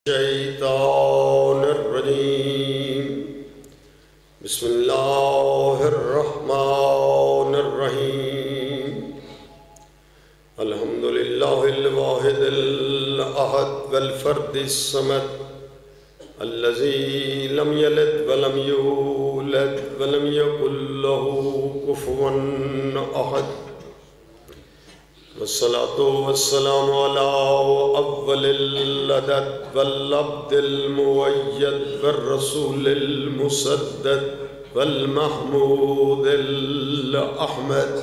الشیطان الرجیم بسم اللہ الرحمن الرحیم الحمدللہ الواحد الاحد والفرد الصمد الذی لم یلد ولم یولد ولم یکن له کفوا احد والصلاة والسلام على أول العدد والعبد المؤيد والرسول المسدد والمحمود الأحمد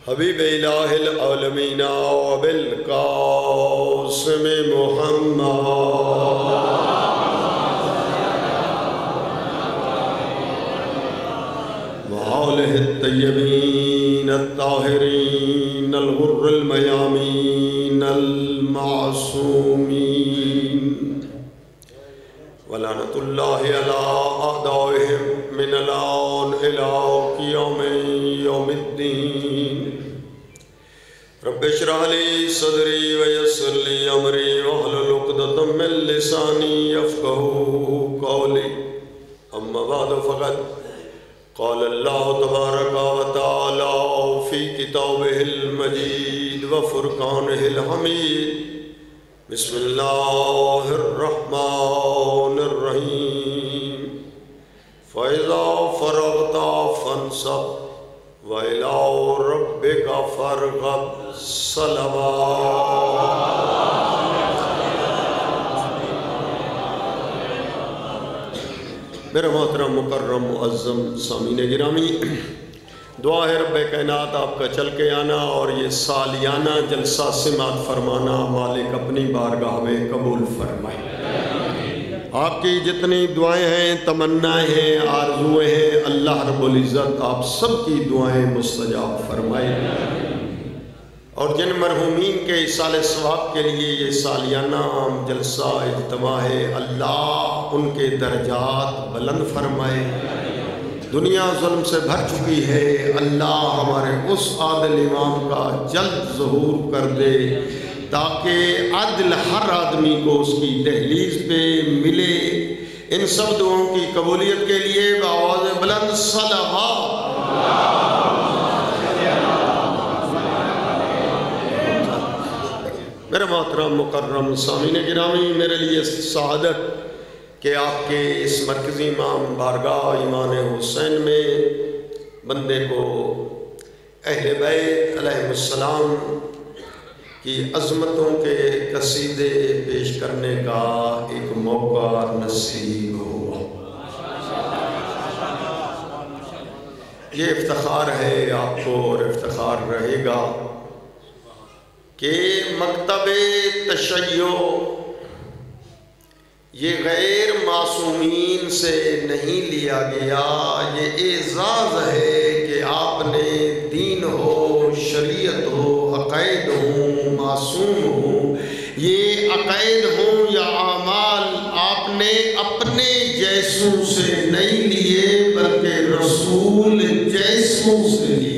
حبيب إله العالمين وبالقاسم محمد وآله الطيبين الطاهرين الغر الميامين المعصومين ولعنة الله على أعدائهم من الآن إلى قيام يوم الدين رب اشرح لي صدري ويسر لي أمري واحلل عقدة من لساني يفقهوا قولي أما بعد فقد قال الله تبارك وتعالى في كتابه المجيد وفرقانه الحميد بسم الله الرحمن الرحيم فإذا فرغت فانصب وإلى ربك فارغب صلوات میرا محترم مکرم معظم سامعین گرامی، دعا ہے رب کائنات آپ کا چل کے آنا اور یہ سالیانہ جلسہ سماعت فرمانا مالک اپنی بارگاہ میں قبول فرمائے۔ آپ کی جتنی دعائیں ہیں، تمنائیں ہیں، آرزویں ہیں، اللہ رب العزت آپ سب کی دعائیں مستجاب فرمائے۔ اور جن مرحومین کے ایصال ثواب کے لیے یہ سالیانہ جلسہ اجتماع ہے، اللہ ان کے درجات بلند فرمائے۔ دنیا ظلم سے بھر چکی ہے، اللہ ہمارے اس عادل امام کا جلد ظہور کر دے تاکہ عدل ہر آدمی کو اس کی دہلیز پہ ملے۔ ان سب دعاؤں کی قبولیت کے لیے بآواز بلند صلوات۔ میرے محترم مکرم سامعین گرامی، میرے لیے سعادت کہ آپ کے اس مرکزی امام بارگاہ ایمان حسین میں بندے کو اہل بیت علیہ السلام کی عظمتوں کے قصیدے پیش کرنے کا ایک موقع نصیب ہوا۔ یہ افتخار ہے آپ کو اور افتخار رہے گا کہ مکتب تشیع یہ غیر معصومین سے نہیں لیا گیا، یہ اعزاز ہے کہ آپ نے دین ہو، شریعت ہو، عقائد ہوں، معصوم ہوں، یہ عقائد ہوں یا اعمال آپ نے اپنے جیسوں سے نہیں لیے بلکہ رسول جیسوں سے لیے۔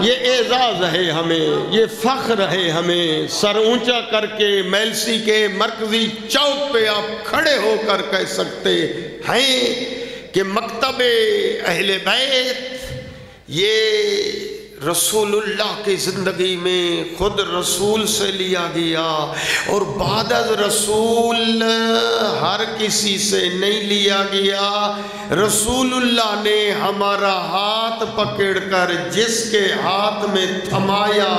یہ اعزاز ہے ہمیں، یہ فخر ہے ہمیں، سر اونچا کر کے میلسی کے مرکزی چوک پہ آپ کھڑے ہو کر کہہ سکتے ہیں کہ مکتب اہل بیت یہ رسول اللہ کی زندگی میں خود رسول سے لیا گیا اور بعد از رسول ہر کسی سے نہیں لیا گیا۔ رسول اللہ نے ہمارا ہاتھ پکڑ کر جس کے ہاتھ میں تھمایا،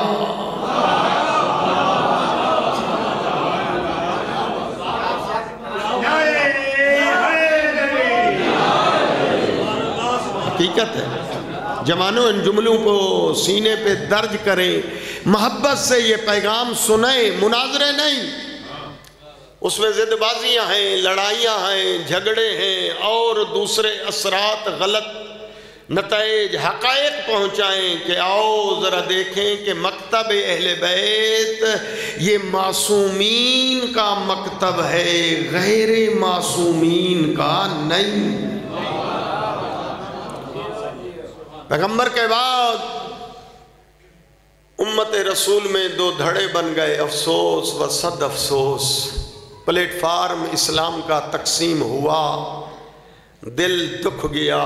حقیقت ہے۔ جوانوں ان جملوں کو سینے پہ درج کریں، محبت سے یہ پیغام سنیں، مناظرے نہیں۔ اس میں ضد بازیاں ہیں، لڑائیاں ہیں، جھگڑے ہیں اور دوسرے اثرات، غلط نتائج، حقائق پہنچائیں کہ آؤ ذرا دیکھیں کہ مکتب اہل بیت یہ معصومین کا مکتب ہے، غیر معصومین کا نہیں۔ پیغمبر کے بعد امت رسول میں دو دھڑے بن گئے، افسوس و صد افسوس۔ پلیٹ فارم اسلام کا تقسیم ہوا، دل دکھ گیا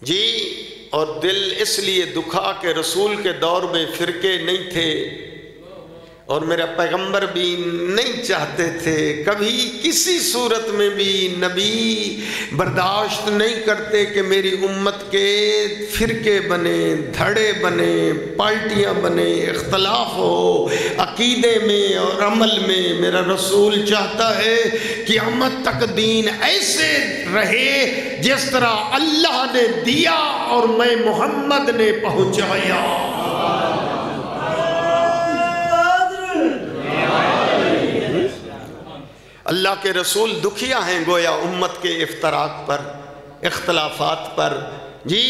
جی، اور دل اس لیے دکھا کہ رسول کے دور میں فرقے نہیں تھے، اور میرا پیغمبر بھی نہیں چاہتے تھے، کبھی کسی صورت میں بھی نبی برداشت نہیں کرتے کہ میری امت کے فرقے بنے، دھڑے بنے، پارٹیاں بنے، اختلاف ہو عقیدے میں اور عمل میں۔ میرا رسول چاہتا ہے کہ قیامت تک دین ایسے رہے جس طرح اللہ نے دیا اور میں محمد نے پہنچایا۔ اللہ کے رسول دکھیا ہیں گویا امت کے افتراق پر، اختلافات پر جی۔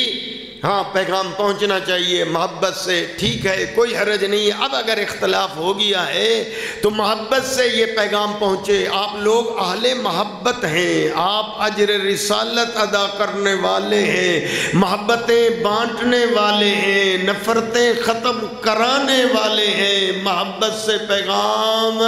ہاں پیغام پہنچنا چاہیے محبت سے، ٹھیک ہے کوئی حرج نہیں ہے۔ اب اگر اختلاف ہو گیا ہے تو محبت سے یہ پیغام پہنچے۔ آپ لوگ اہل محبت ہیں، آپ اجر رسالت ادا کرنے والے ہیں، محبتیں بانٹنے والے ہیں، نفرتیں ختم کرانے والے ہیں۔ محبت سے پیغام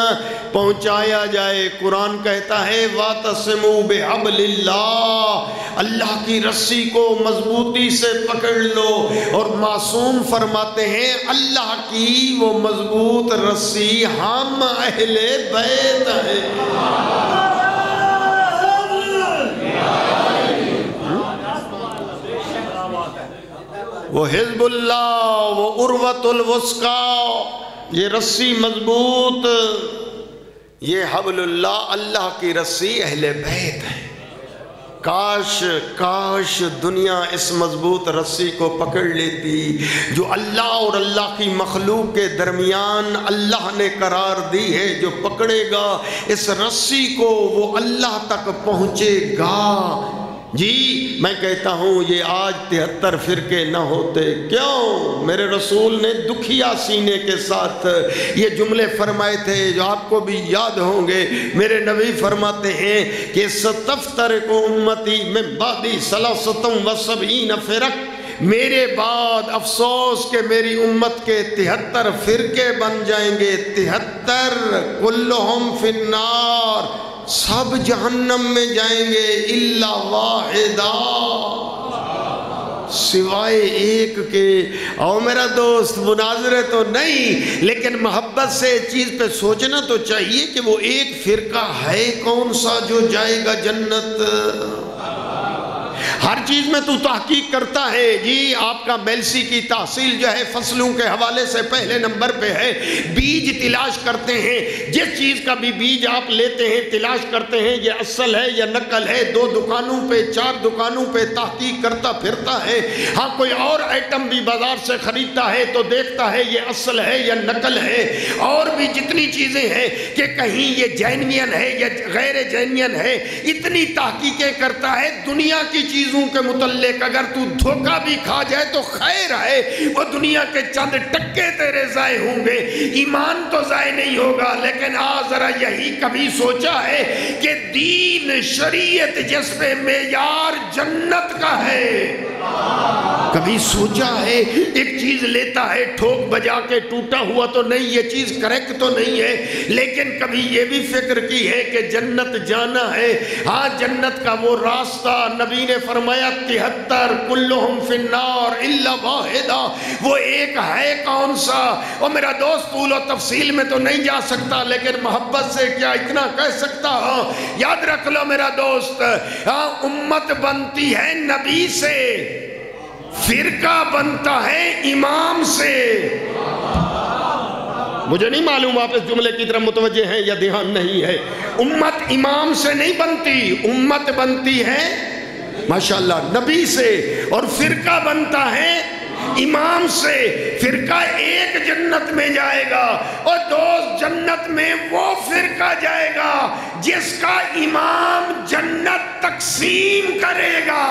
پہنچایا جائے۔ قرآن کہتا ہے وَاعْتَصِمُوا بِحَبْلِ اللَّهِ، اللہ کی رسی کو مضبوطی سے پکڑ لو، اور معصوم فرماتے ہیں اللہ کی وہ مضبوط رسی ہم اہل بیت ہیں۔ وہ حزب اللہ، وہ عروۃ الوثقی، یہ رسی مضبوط، یہ حبل اللہ، اللہ کی رسی اہل بیت ہے۔ کاش دنیا اس مضبوط رسی کو پکڑ لیتی جو اللہ اور اللہ کی مخلوق کے درمیان اللہ نے قرار دی ہے۔ جو پکڑے گا اس رسی کو وہ اللہ تک پہنچے گا جی۔ میں کہتا ہوں یہ آج 73 فرقے نہ ہوتے، کیوں؟ میرے رسول نے دکھیا سینے کے ساتھ یہ جملے فرمائے تھے جو آپ کو بھی یاد ہوں گے۔ میرے نبی فرماتے ہیں کہ ستفترق امتی من بعدی 73 فرق، میرے بعد افسوس کہ میری امت کے 73 فرقے بن جائیں گے۔ 73 کلہم فی النار، سب جہنم میں جائیں گے، الا واحدہ، سوائے ایک کے۔ اور میرا دوست مناظرے تو نہیں، لیکن محبت سے چیز پہ سوچنا تو چاہیے کہ وہ ایک فرقہ ہے کون سا جو جائے گا جنت۔ ہر چیز میں تو تحقیق کرتا ہے جی۔ آپ کا میلسی کی تحصیل جو ہے فصلوں کے حوالے سے پہلے نمبر پہ ہے۔ بیج تلاش کرتے ہیں، جس چیز کا بھی بیج آپ لیتے ہیں تلاش کرتے ہیں یہ اصل ہے یا نقل ہے۔ 2 دکانوں پہ 4 دکانوں پہ تحقیق کرتا پھرتا ہے۔ ہاں کوئی اور آئٹم بھی بازار سے خریدتا ہے تو دیکھتا ہے یہ اصل ہے یا نقل ہے۔ اور بھی جتنی چیزیں ہیں کہ کہیں یہ جینوین ہے یا غیر جینوین ہے، اتنی تحقیقیں کرتا ہے۔ دنیا کی چیزوں کے متعلق اگر تو دھوکہ بھی کھا جائے تو خیر ہے، وہ دنیا کے چند ٹکے تیرے ضائع ہوں گے، ایمان تو ضائع نہیں ہوگا۔ لیکن ذرا یہی کبھی سوچا ہے کہ دین شریعت جس پہ معیار جنت کا ہے، کبھی سوچا ہے ایک چیز لیتا ہے ٹھوک بجا کے ٹوٹا ہوا تو نہیں، یہ چیز کریکٹ تو نہیں ہے، لیکن کبھی یہ بھی فکر کی ہے کہ جنت جانا ہے۔ ہاں جنت کا وہ راستہ نبی نے فرمایا 73 کلہم فی النار الا واحدہ، وہ ایک ہے کون سا؟ اور میرا دوست طول و تفصیل میں تو نہیں جا سکتا، لیکن محبت سے کیا اتنا کہہ سکتا ہوں، یاد رکھ لو میرا دوست، ہاں امت بنتی ہے نبی سے، فرقہ بنتا ہے امام سے۔ مجھے نہیں معلوم آپ اس جملے کی طرف متوجہ ہیں یا دھیان نہیں ہے۔ امت امام سے نہیں بنتی، امت بنتی ہے ماشاءاللہ نبی سے، اور فرقہ بنتا ہے امام سے۔ فرقہ ایک جنت میں جائے گا، اور دوست جنت میں وہ فرقہ جائے گا جس کا امام جنت تقسیم کرے گا۔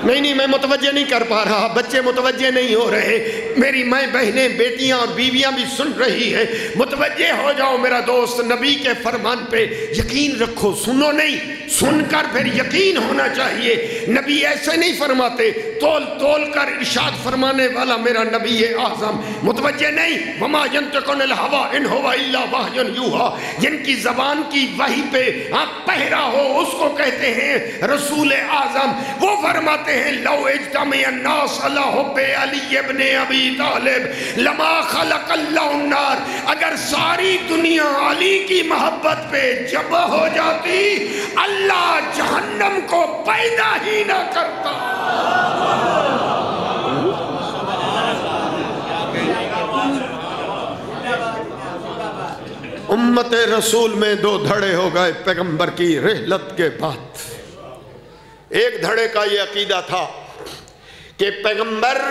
نہیں میں متوجہ نہیں کر پا رہا، بچے متوجہ نہیں ہو رہے، میری مائیں بہنیں بیٹیاں اور بیویاں بھی سن رہی ہیں، متوجہ ہو جاؤ میرا دوست، نبی کے فرمان پہ یقین رکھو، سنو نہیں، سن کر پھر یقین ہونا چاہیے۔ نبی ایسے نہیں فرماتے، تول تول کر ارشاد فرمانے والا میرا نبی اعظم، متوجہ نہیں، وما ينطق عن الهوى ان هو الا وحی یوحی، جن کی زبان کی وحی پہ آپ پہرا ہو اس کو کہتے ہیں رسول اعظم۔ وہ فرماتے ہیں لو اجتمع الناس علی حب علی ابن ابی طالب لما خلق اللہ النار، اگر ساری دنیا علی کی محبت پہ جمع ہو جاتی اللہ جہنم کو پیدا ہی نہ کرتا۔ امت رسول میں دو دھڑے ہو گئے پیغمبر کی رحلت کے بعد۔ ایک دھڑے کا یہ عقیدہ تھا کہ پیغمبر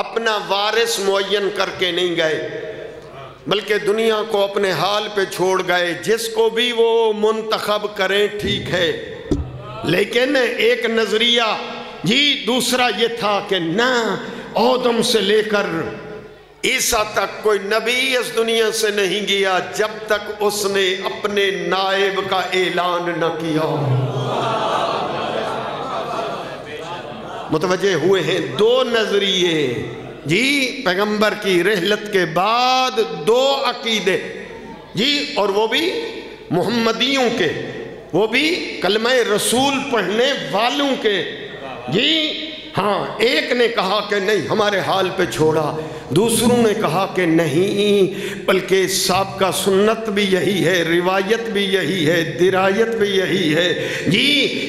اپنا وارث معین کر کے نہیں گئے بلکہ دنیا کو اپنے حال پہ چھوڑ گئے، جس کو بھی وہ منتخب کریں ٹھیک ہے۔ لیکن ایک نظریہ دوسرا یہ تھا کہ نہ آدم سے لے کر عیسیٰ تک کوئی نبی اس دنیا سے نہیں گیا جب تک اس نے اپنے نائب کا اعلان نہ کیا۔ متوجہ ہوئے ہیں؟ دو نظریے پیغمبر کی رحلت کے بعد، دو عقیدے اور وہ بھی محمدیوں کے، وہ بھی کلمہ رسول پڑھنے والوں کے ہاں، ایک نے کہا کہ نہیں ہمارے حال پہ چھوڑا، دوسروں نے کہا کہ نہیں بلکہ سابقہ سنت بھی یہی ہے، روایت بھی یہی ہے، درایت بھی یہی ہے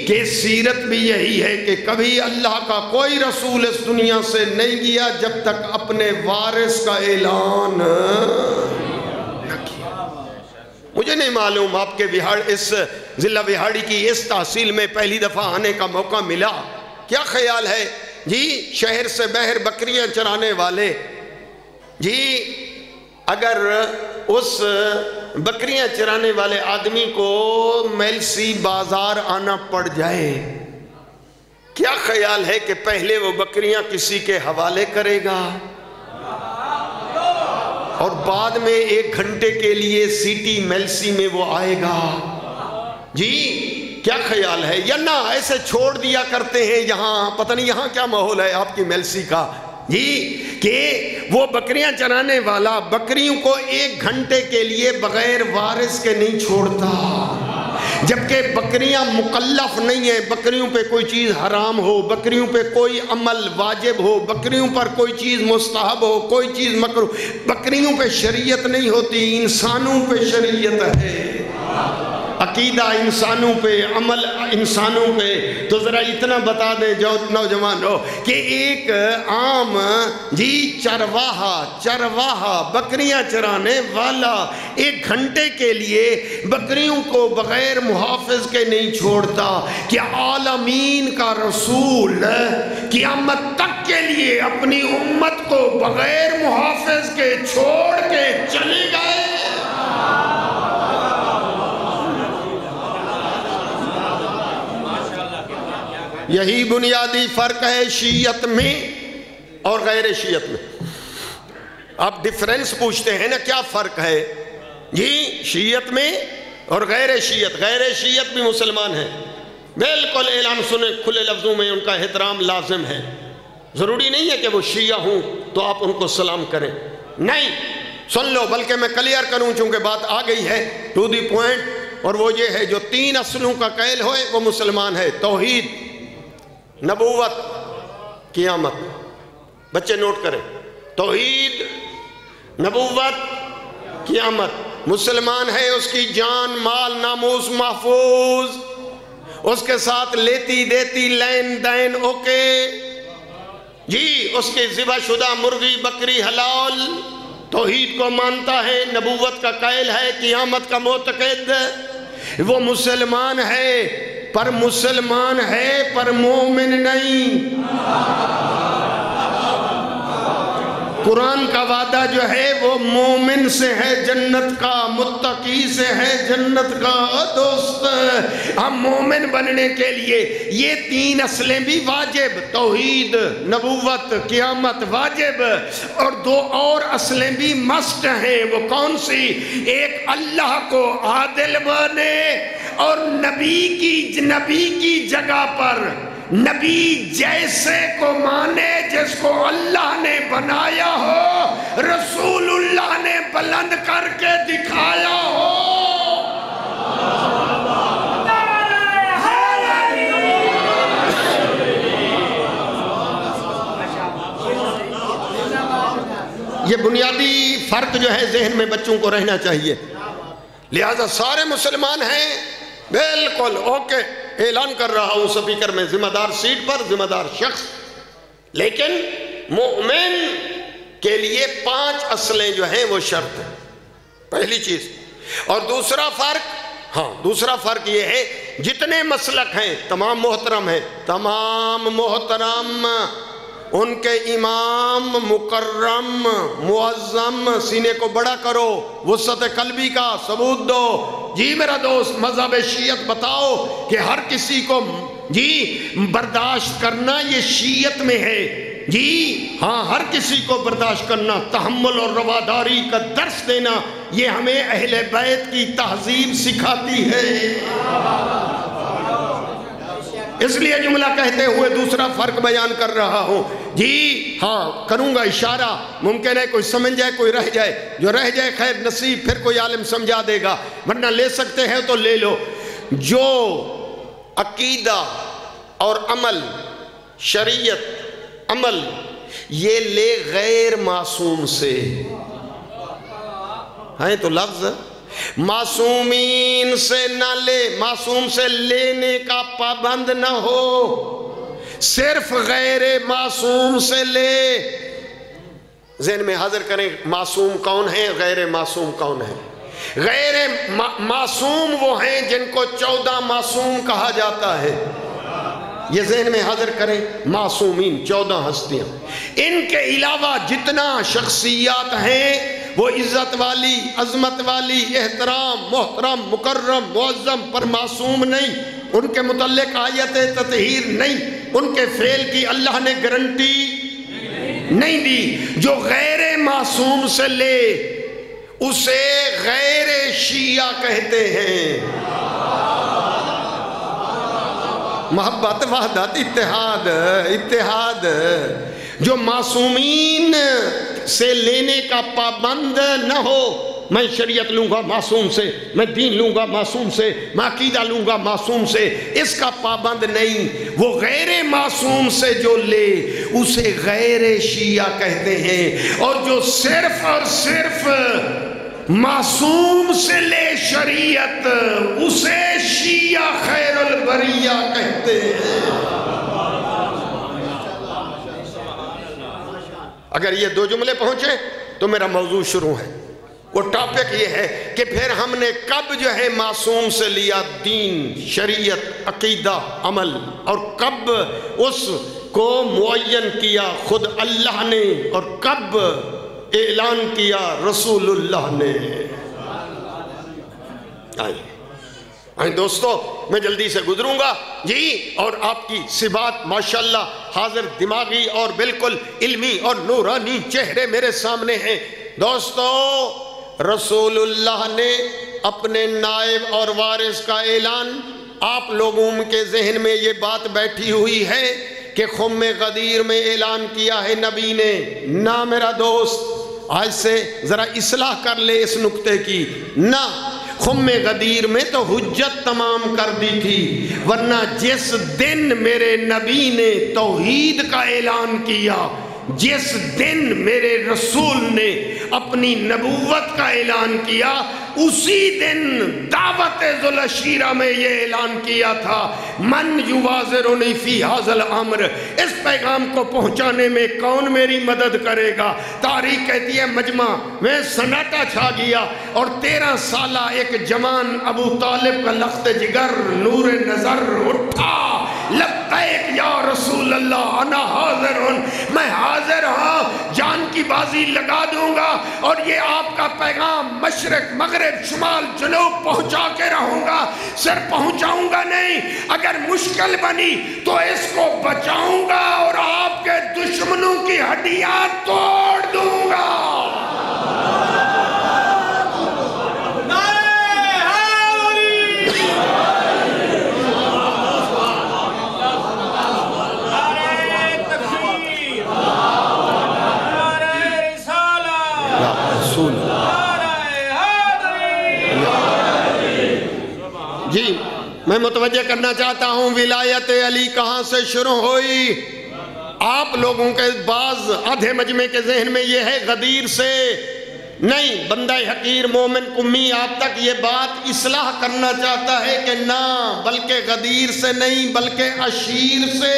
کہ سیرت بھی یہی ہے کہ کبھی اللہ کا کوئی رسول اس دنیا سے نہیں گیا جب تک اپنے وارث کا اعلان نہ کیا۔ مجھے نہیں معلوم آپ کے اس ضلع وہاڑی کی اس تحصیل میں پہلی دفعہ آنے کا موقع ملا، کیا خیال ہے شہر سے باہر بکریاں چرانے والے اگر اس بکریاں چرانے والے آدمی کو میلسی بازار آنا پڑ جائے، کیا خیال ہے کہ پہلے وہ بکریاں کسی کے حوالے کرے گا اور بعد میں 1 گھنٹے کے لیے سٹی میلسی میں وہ آئے گا؟ کیا خیال ہے؟ یا نہ ایسے چھوڑ دیا کرتے ہیں؟ یہاں پتہ نہیں یہاں کیا ماحول ہے آپ کی میلسی کا کہ وہ بکریاں چرانے والا بکریوں کو 1 گھنٹے کے لیے بغیر وارث کے نہیں چھوڑتا، جبکہ بکریاں مکلف نہیں ہیں، بکریوں پہ کوئی چیز حرام ہو، بکریوں پہ کوئی عمل واجب ہو، بکریوں پر کوئی چیز مستحب ہو، کوئی چیز مکروہ، بکریوں پہ شریعت نہیں ہوتی، انسانوں پہ شریعت ہے، عقیدہ انسانوں پہ، عمل انسانوں پہ۔ تو ذرا اتنا بتا دیں جو نوجوان ہو کہ ایک عام چرواہا بکریاں چرانے والا 1 گھنٹے کے لیے بکریوں کو بغیر محافظ کے نہیں چھوڑتا، کہ عالمین کا رسول قیامت تک کے لیے اپنی امت کو بغیر محافظ کے چھوڑ کے چلے گئے۔ یہی بنیادی فرق ہے شیعت میں اور غیر شیعت میں۔ آپ ڈیفرنس پوچھتے ہیں نا کیا فرق ہے؟ شیعت میں اور غیر شیعت بھی مسلمان ہیں، بالکل اعلان سنیں کھلے لفظوں میں، ان کا احترام لازم ہے، ضروری نہیں ہے کہ وہ شیعہ ہوں تو آپ ان کو سلام کریں، نہیں، سن لو، بلکہ میں کلیئر کروں چونکہ بات آ گئی ہے ٹو دی پوائنٹ، اور وہ یہ ہے جو 3 اصلوں کا قائل ہوئے وہ مسلمان ہے، توحید، نبوت، قیامت۔ بچے نوٹ کریں، توحید، نبوت، قیامت۔ مسلمان ہے، اس کی جان مال ناموس محفوظ، اس کے ساتھ لیتی دیتی لین دین اوکے، اس کے ذبح شدہ مرغی بکری حلال، توحید کو مانتا ہے، نبوت کا قائل ہے، قیامت کا معتقد، وہ مسلمان ہے، پر مسلمان ہے پر مومن نہیں۔ قرآن کا وعدہ جو ہے وہ مومن سے ہے جنت کا، متقی سے ہے جنت کا۔ دوست ہم مومن بننے کے لیے یہ 3 اصلیں بھی واجب، توحید، نبوت، قیامت واجب، اور 2 اور اصلیں بھی مست ہیں۔ وہ کون سی؟ ایک اللہ کو عادل مانے، اور نبی کی جگہ پر نبی جیسے کو مانے جس کو اللہ نے بنایا ہو، رسول اللہ نے بلند کر کے دکھایا ہو۔ یہ بنیادی فرق جو ہے ذہن میں بچوں کو رہنا چاہیے۔ لہذا سارے مسلمان ہیں، بالکل اوکے، اعلان کر رہا ہوں سپیکر میں، ذمہ دار سیٹ پر، ذمہ دار شخص، لیکن مومن کے لیے 5 اصلیں جو ہیں وہ شرط ہیں، پہلی چیز۔ اور دوسرا فرق یہ ہے جتنے مسلک ہیں تمام محترم ہیں، تمام محترم، ان کے امام مکرم معظم، سینے کو بڑا کرو، وسعت قلبی کا ثبوت دو۔ جی میرا دوست، مذہب شیعت بتاؤ کہ ہر کسی کو برداشت کرنا یہ شیعت میں ہے۔ جی ہاں، ہر کسی کو برداشت کرنا، تحمل اور رواداری کا درس دینا، یہ ہمیں اہل بیت کی تہذیب سکھاتی ہے۔ اس لیے جملہ کہتے ہوئے دوسرا فرق بیان کر رہا ہوں۔ جی ہاں، کروں گا اشارہ، ممکن ہے کوئی سمجھ جائے، کوئی رہ جائے، جو رہ جائے خیر نصیب، پھر کوئی عالم سمجھا دے گا، ورنہ لے سکتے ہیں تو لے لو۔ جو عقیدہ اور عمل، شریعت عمل، یہ لے غیر معصوم سے، ہیں تو لفظ معصومین سے نہ لے، معصوم سے لینے کا پابند نہ ہو، صرف غیر معصوم سے لے۔ ذہن میں حاضر کریں، معصوم کون ہے، غیر معصوم کون ہے۔ غیر معصوم وہ ہیں جن کو 14 معصوم کہا جاتا ہے، یہ ذہن میں حاضر کریں، معصومین 14 ہستیاں۔ ان کے علاوہ جتنا شخصیات ہیں وہ عزت والی، عظمت والی، احترام، محترم، مکرم، معظم پر معصوم نہیں، ان کے متعلق آیت تطہیر نہیں، ان کے فعل کی اللہ نے گارنٹی نہیں دی۔ جو غیر معصوم سے لے اسے غیر شیعہ کہتے ہیں۔ محبت، وحدت، اتحاد۔ جو معصومین سے لینے کا پابند نہ ہو، میں شریعت لوں گا معصوم سے، میں دین لوں گا معصوم سے، میں عقیدہ لوں گا معصوم سے، اس کا پابند نہیں۔ وہ غیر معصوم سے جو لے اسے غیر شیعہ کہتے ہیں، اور جو صرف اور صرف معصوم سے لے شریعت اسے شیعہ خیر البریہ کہتے ہیں۔ اگر یہ 2 جملے پہنچے تو میرا موضوع شروع ہے۔ وہ ٹاپک یہ ہے کہ پھر ہم نے کب جو ہے معصوم سے لیا دین، شریعت، عقیدہ، عمل، اور کب اس کو معین کیا خود اللہ نے، اور کب اعلان کیا رسول اللہ نے۔ آئیں دوستو، میں جلدی سے گزروں گا جی، اور آپ کی صفات ماشاءاللہ حاضر دماغی اور بالکل علمی اور نورانی چہرے میرے سامنے ہیں۔ دوستو، رسول اللہ نے اپنے نائب اور وارث کا اعلان، آپ لوگوں کے ذہن میں یہ بات بیٹھی ہوئی ہے کہ خم غدیر میں اعلان کیا ہے نبی نے۔ نہ میرا دوست، آج سے ذرا اصلاح کر لے اس نقطے کی، نہ خم غدیر میں تو حجت تمام کر دی تھی، ورنہ جس دن میرے نبی نے توحید کا اعلان کیا، جس دن میرے رسول نے اپنی نبوت کا اعلان کیا، اسی دن دعوت ذوالعشیرہ میں یہ اعلان کیا تھا، من یوازرنی فی ھذا الامر، اس پیغام کو پہنچانے میں کون میری مدد کرے گا۔ تاریخ کہتی ہے مجمع میں سناٹا چھا گیا، اور 13 سالہ ایک جوان ابو طالب کا لخت جگر نور نظر اٹھا، لبیک یا رسول اللہ انا حاضر ہوں، میں حاضر ہوں، جان کی بازی لگا دوں گا اور یہ آپ کا پیغام مشرق مغرب شمال جنوب پہنچا کے رہوں گا۔ صرف پہنچاؤں گا نہیں، اگر مشکل بنی تو اس کو بچاؤں گا اور آپ کے دشمنوں کی ہڈیاں توڑ دوں گا۔ جی میں متوجہ کرنا چاہتا ہوں ولایت علی کہاں سے شروع ہوئی؟ آپ لوگوں کے بعض آدھے مجمع کے ذہن میں یہ ہے غدیر سے، نہیں، بندہ حقیر مومن کمی آپ تک یہ بات اصلاح کرنا چاہتا ہے کہ نہ، بلکہ غدیر سے نہیں بلکہ عشیر سے۔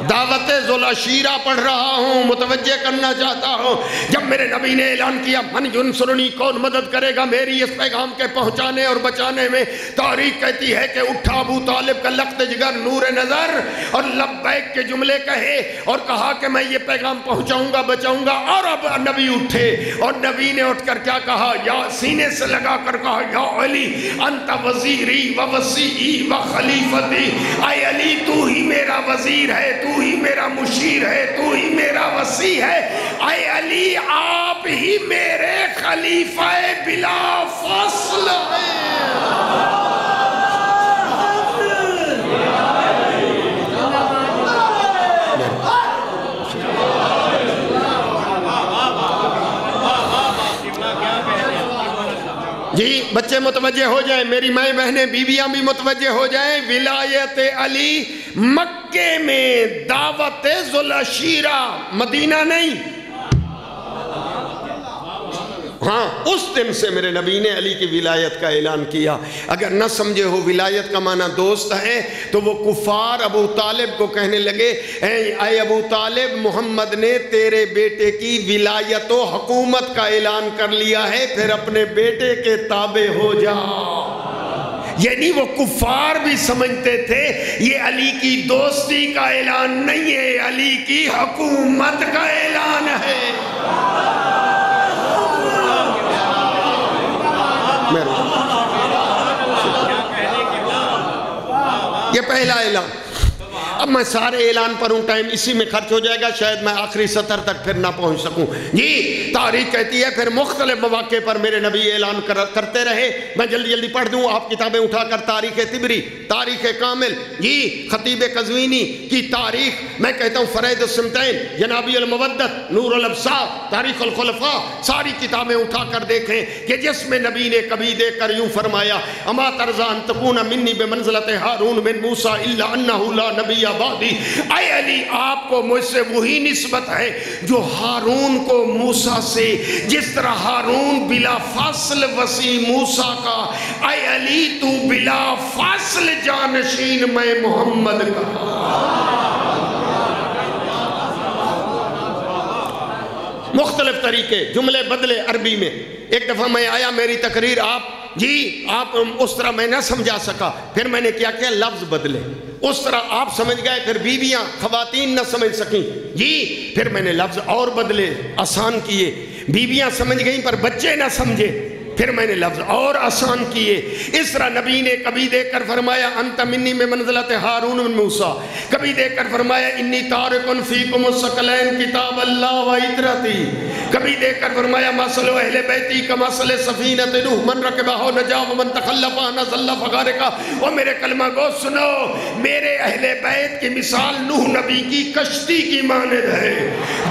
دعوت ذوالعشیرہ پڑھ رہا ہوں، متوجہ کرنا چاہتا ہوں۔ جب میرے نبی نے اعلان کیا من ینصرنی، کون مدد کرے گا میری اس پیغام کے پہنچانے اور بچانے میں، تاریخ کہتی ہے کہ اٹھا ابو طالب کا لخت جگر نور نظر اور لبیک کے جملے کہے اور کہا کہ میں یہ پیغام پہنچاؤں گا بچاؤں گا، اور اب نبی اٹھے اور نبی نے اٹھ کر کیا کہا؟ یا سینے سے لگا کر کہا یا علی انت وزیری و وسیعی و خلیفتی، اے علی تو ہی میرا وزیر ہے، تو ہی میرا مشیر ہے، تو ہی میرا وسیع ہے، اے علی آپ ہی میرے خلیفہ بلا فاصل ہیں۔ جی بچے متوجہ ہو جائیں، میری مائیں بہنیں بیویاں بھی متوجہ ہو جائیں، ولایت علی مکے میں، دعوت ذوالعشیرہ مدینہ نہیں۔ ہاں اس دن سے میرے نبی نے علی کی ولایت کا اعلان کیا۔ اگر نہ سمجھے ہو ولایت کا معنی دوست ہے تو وہ کفار ابو طالب کو کہنے لگے اے ابو طالب، محمد نے تیرے بیٹے کی ولایت و حکومت کا اعلان کر لیا ہے، پھر اپنے بیٹے کے تابع ہو جا۔ یعنی وہ کفار بھی سمجھتے تھے یہ علی کی دوستی کا اعلان نہیں ہے، علی کی حکومت کا اعلان ہے۔ یہ پہلا اعلان۔ اب میں سارے اعلان پر ہوں، ٹائم اسی میں خرچ ہو جائے گا، شاید میں آخری سطر تک پھر نہ پہنچ سکوں۔ جی تاریخ کہتی ہے پھر مختلف مواقع پر میرے نبی اعلان کرتے رہے۔ میں جلدی جلدی پڑھ دوں، آپ کتابیں اٹھا کر تاریخ طبری، تاریخ کامل، جی خطیب قزوینی کی تاریخ، میں کہتا ہوں فرید السمتین، ینابی المودت، نور الابصار، تاریخ الخلفاء، ساری کتابیں اٹھا کر دیکھیں کہ جس میں نبی نے کبھی دیکھ کر یوں فرمایا اما ترضی ان تکون منی بمنزلت ہارون من موسیٰ الا انہ لا نبی آبادی، اے علی آپ کو مجھ سے وہی نسبت ہے جو ہارون کو موسیٰ سے، جس طرح ہارون بلا فاصل وسیع موسیٰ کا، اے علی تو بلا فاصل جانشین میں محمد کا۔ مختلف طریقے، جملے بدلے عربی میں۔ ایک دفعہ میں آیا، میری تقریر آپ اس طرح میں نہ سمجھا سکا، پھر میں نے کیا لفظ بدلے، اس طرح آپ سمجھ گئے، پھر بیویاں خواتین نہ سمجھ سکیں، جی پھر میں نے لفظ اور بدلے، آسان کیے، بیویاں سمجھ گئیں پر بچے نہ سمجھے، پھر میں نے لفظ اور آسان کیے۔ اس طرح نبی نے کبھی دیکھ کر فرمایا انت منی میں منزلت ہارون من موسیٰ، کبھی دیکھ کر فرمایا انی تارکن فیکم الثقلین کتاب اللہ و عطرتی، کبھی دیکھ کر فرمایا مثل اہل بیتی کمثل سفینۃ نوح من رکبہ نجا ومن تخلف عنہا ظل فغارقہ۔ اور میرے کلمہ گو سنو، میرے اہل بیت کی مثال نوح نبی کی کشتی کی مانند ہے،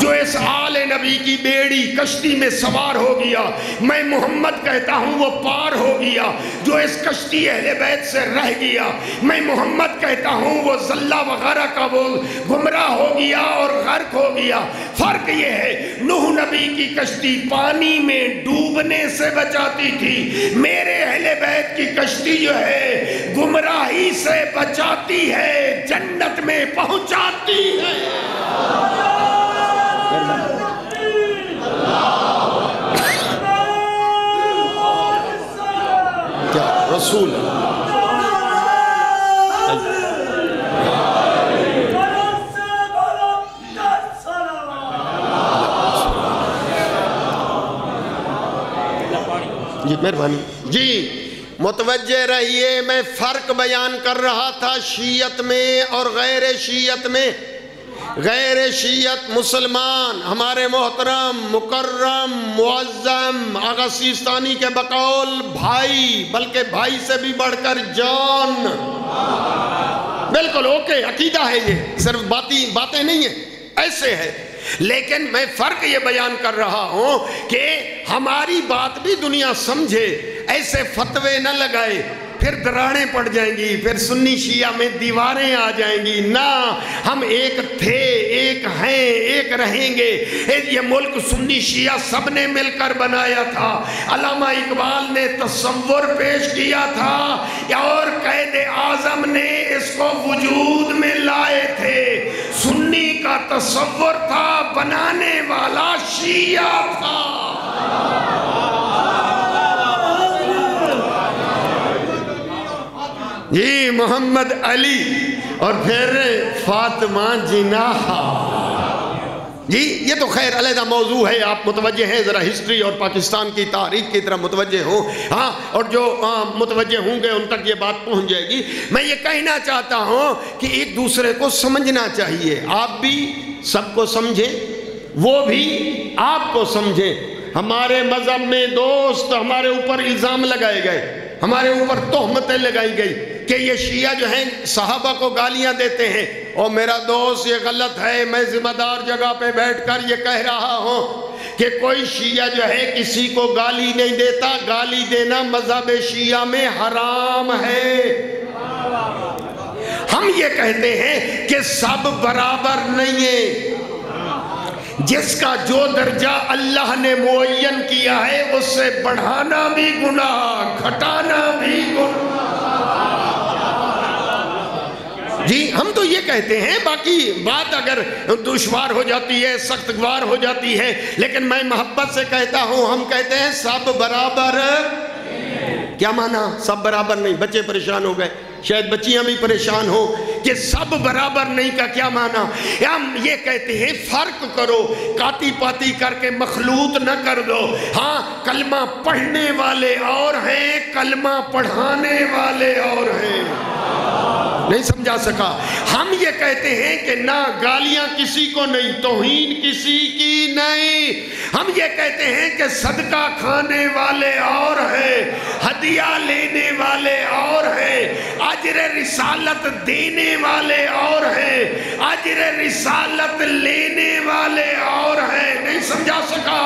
جو اس آل نبی کی بیڑی کشتی میں سوار ہو گیا، میں محمد کہتا ہوں وہ پار ہو گیا، جو اس کشتی اہل بیت سے رہ گیا، میں محمد کہتا ہوں وہ ظلہ وغیرہ کا وہ گمراہ ہو گیا اور غرق ہو گیا۔ فرق یہ ہے نوح نبی کی کشتی پانی میں ڈوبنے سے بچاتی تھی، میرے اہل بیت کی کشتی جو ہے گمراہی سے بچاتی ہے، جنت میں پہنچاتی ہے۔ رسول جی مہربانی جی متوجہ رہیے، میں فرق بیان کر رہا تھا شیعت میں اور غیر شیعت میں۔ غیر شیعت مسلمان ہمارے محترم مکرم معظم آغا سیستانی کے بقول بھائی، بلکہ بھائی سے بھی بڑھ کر جان، بالکل اوکے، عقیدہ ہے، یہ صرف باتیں نہیں ہیں، ایسے ہے۔ لیکن میں فرق یہ بیان کر رہا ہوں کہ ہماری بات بھی دنیا سمجھے، ایسے فتوے نہ لگائے، پھر دراڑیں پڑ جائیں گی، پھر سنی شیعہ میں دیواریں آ جائیں گی۔ نہ، ہم ایک تھے، ایک ہیں، ایک رہیں گے۔ یہ ملک سنی شیعہ سب نے مل کر بنایا تھا۔ علامہ اقبال نے تصور پیش کیا تھا اور قائد اعظم نے اس کو وجود میں لائے تھے۔ سنی کا تصور تھا، بنانے والا شیعہ تھا۔ جی محمد علی اور پھر فاطمہ جناح، جی یہ تو خیر علیحدہ موضوع ہے، آپ متوجہ ہیں، ذرا ہسٹری اور پاکستان کی تاریخ کی طرح متوجہ ہوں، ہاں، اور جو متوجہ ہوں گے ان تک یہ بات پہنچ جائے گی۔ میں یہ کہنا چاہتا ہوں کہ ایک دوسرے کو سمجھنا چاہیے، آپ بھی سب کو سمجھیں، وہ بھی آپ کو سمجھیں۔ ہمارے مذہب میں دوست ہمارے اوپر الزام لگائے گئے، ہمارے اوپر تہمتیں لگائی گئی کہ یہ شیعہ جو ہیں صحابہ کو گالیاں دیتے ہیں، اور میرا دوست یہ غلط ہے، میں ذمہ دار جگہ پہ بیٹھ کر یہ کہہ رہا ہوں کہ کوئی شیعہ جو ہے کسی کو گالی نہیں دیتا، گالی دینا مذہب شیعہ میں حرام ہے۔ ہم یہ کہتے ہیں کہ سب برابر نہیں ہیں، جس کا جو درجہ اللہ نے معین کیا ہے اس سے بڑھانا بھی گناہ، گھٹانا بھی گناہ۔ جی ہم تو یہ کہتے ہیں، باقی بات اگر دشوار ہو جاتی ہے، سخت گوار ہو جاتی ہے، لیکن میں محبت سے کہتا ہوں، ہم کہتے ہیں سب برابر۔ کیا معنی سب برابر نہیں؟ بچے پریشان ہو گئے، شاید بچیاں بھی پریشان ہو کہ سب برابر نہیں کا کیا معنی؟ ہم یہ کہتے ہیں فرق کرو، کاتی پاتی کر کے مخلوط نہ کر دو۔ ہاں کلمہ پڑھنے والے اور ہیں، کلمہ پڑھانے والے اور ہیں۔ نہیں سمجھا سکا؟ ہم یہ کہتے ہیں کہ نہ گالیاں کسی کو نہیں، توہین کسی کی نہیں۔ ہم یہ کہتے ہیں کہ صدقہ کھانے والے اور ہیں، ہدیہ لینے والے اور ہیں، اجر رسالت دینے والے اور ہیں، اجر رسالت لینے والے اور ہیں۔ نہیں سمجھا سکا؟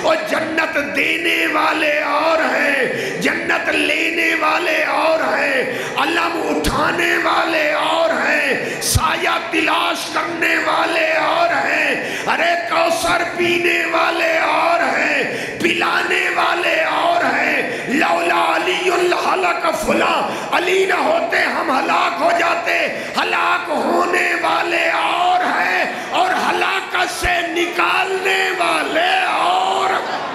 اور جنت دینے والے اور ہیں، جنت لینے والے اور ہیں، علم اٹھانے والے اور ہیں، سایہ تلاش کرنے والے اور ہیں، ارے کوثر پینے والے اور ہیں، پلانے والے اور ہیں۔ لولا علی ہلاک فلاں، علی نہ ہوتے ہم ہلاک ہو جاتے، ہلاک ہونے والے اور ہیں، اور ہلاکت سے نکالنے والے اور ہیں۔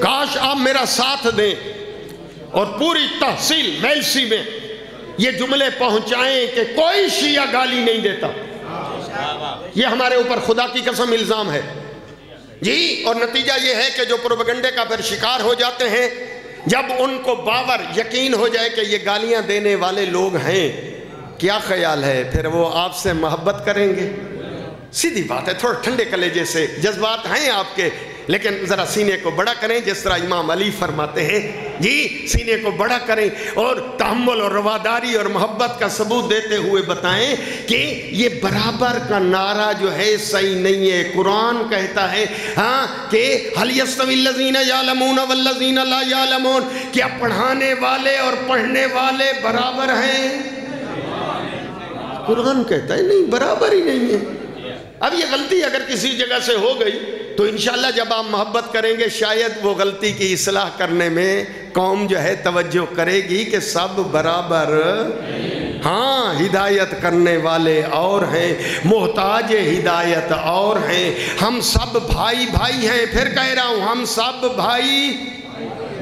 کاش آپ میرا ساتھ دیں اور پوری تحصیل ویلسی میں یہ جملے پہنچائیں کہ کوئی شیعہ گالی نہیں دیتا۔ یہ ہمارے اوپر خدا کی قسم الزام ہے جی، اور نتیجہ یہ ہے کہ جو پروپیگنڈے کا پھر شکار ہو جاتے ہیں، جب ان کو باور یقین ہو جائے کہ یہ گالیاں دینے والے لوگ ہیں، کیا خیال ہے پھر وہ آپ سے محبت کریں گے؟ سیدھی بات ہے، تھوڑا ٹھنڈے کلیجے سے، جذبات ہیں آپ کے، لیکن ذرا سینے کو بڑا کریں، جس طرح امام علی فرماتے ہیں جی، سینے کو بڑا کریں اور تحمل اور رواداری اور محبت کا ثبوت دیتے ہوئے بتائیں کہ یہ برابر کا نعرہ جو ہے صحیح نہیں ہے۔ قرآن کہتا ہے ہاں کہ هل يستوي الذين يعلمون والذين لا يعلمون، کیا پڑھانے والے اور پڑھنے والے برابر ہیں؟ قرآن کہتا ہے نہیں، برابر ہی نہیں ہے۔ اب یہ غلطی اگر کسی جگہ سے ہو گئی تو انشاءاللہ جب آپ محبت کریں گے شاید وہ غلطی کی اصلاح کرنے میں قوم جو ہے توجہ کرے گی کہ سب برابر، ہاں ہدایت کرنے والے اور ہیں، محتاج ہدایت اور ہیں، ہم سب بھائی بھائی ہیں۔ پھر کہہ رہا ہوں ہم سب بھائی،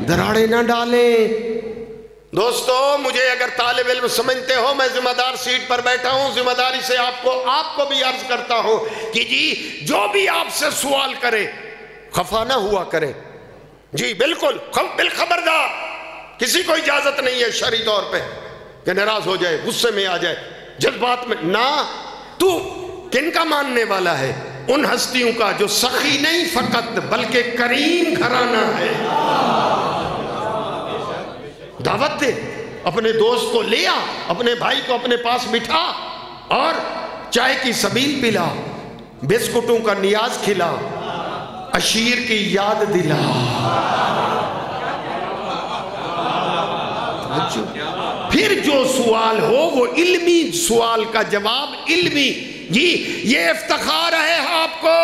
دراڑے نہ ڈالیں۔ دوستو مجھے اگر طالب علم سمجھتے ہو میں ذمہ دار سیٹ پر بیٹھا ہوں، ذمہ داری سے آپ کو بھی عرض کرتا ہوں کہ جی جو بھی آپ سے سوال کرے خفا نہ ہوا کرے، جی بالکل بالخبردار، کسی کو اجازت نہیں ہے شرعی طور پہ کہ ناراض ہو جائے، غصے میں آ جائے، جذبات میں نہ۔ تو کن کا ماننے والا ہے؟ ان ہستیوں کا جو سخی نہیں فقط بلکہ کریم گھرانہ ہے۔ دعوت دے، اپنے دوست کو لے آ، اپنے بھائی کو اپنے پاس بٹھا اور چائے کی سبیل پلا، بسکٹوں کا نیاز کھلا، عشیر کی یاد دلا۔ پھر جو سوال ہو وہ علمی سوال کا جواب علمی، جی یہ افتخار ہے آپ کو،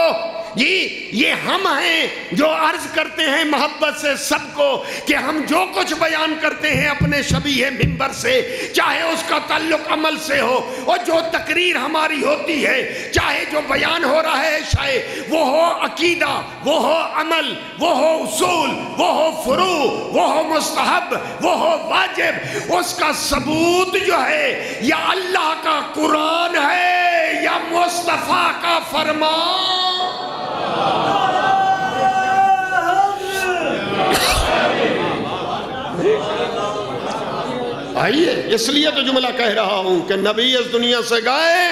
جی یہ ہم ہیں جو عرض کرتے ہیں محبت سے سب کو کہ ہم جو کچھ بیان کرتے ہیں اپنے شبیہ منبر سے، چاہے اس کا تعلق عمل سے ہو، اور جو تقریر ہماری ہوتی ہے، چاہے جو بیان ہو رہا ہے شاید وہ ہو عقیدہ، وہ ہو عمل، وہ ہو اصول، وہ ہو فروع، وہ ہو مستحب، وہ ہو واجب، اس کا ثبوت جو ہے یا اللہ کا قرآن ہے یا مصطفیٰ کا فرمان۔ آئیے، اس لیے تو جملہ کہہ رہا ہوں کہ نبی اس دنیا سے گئے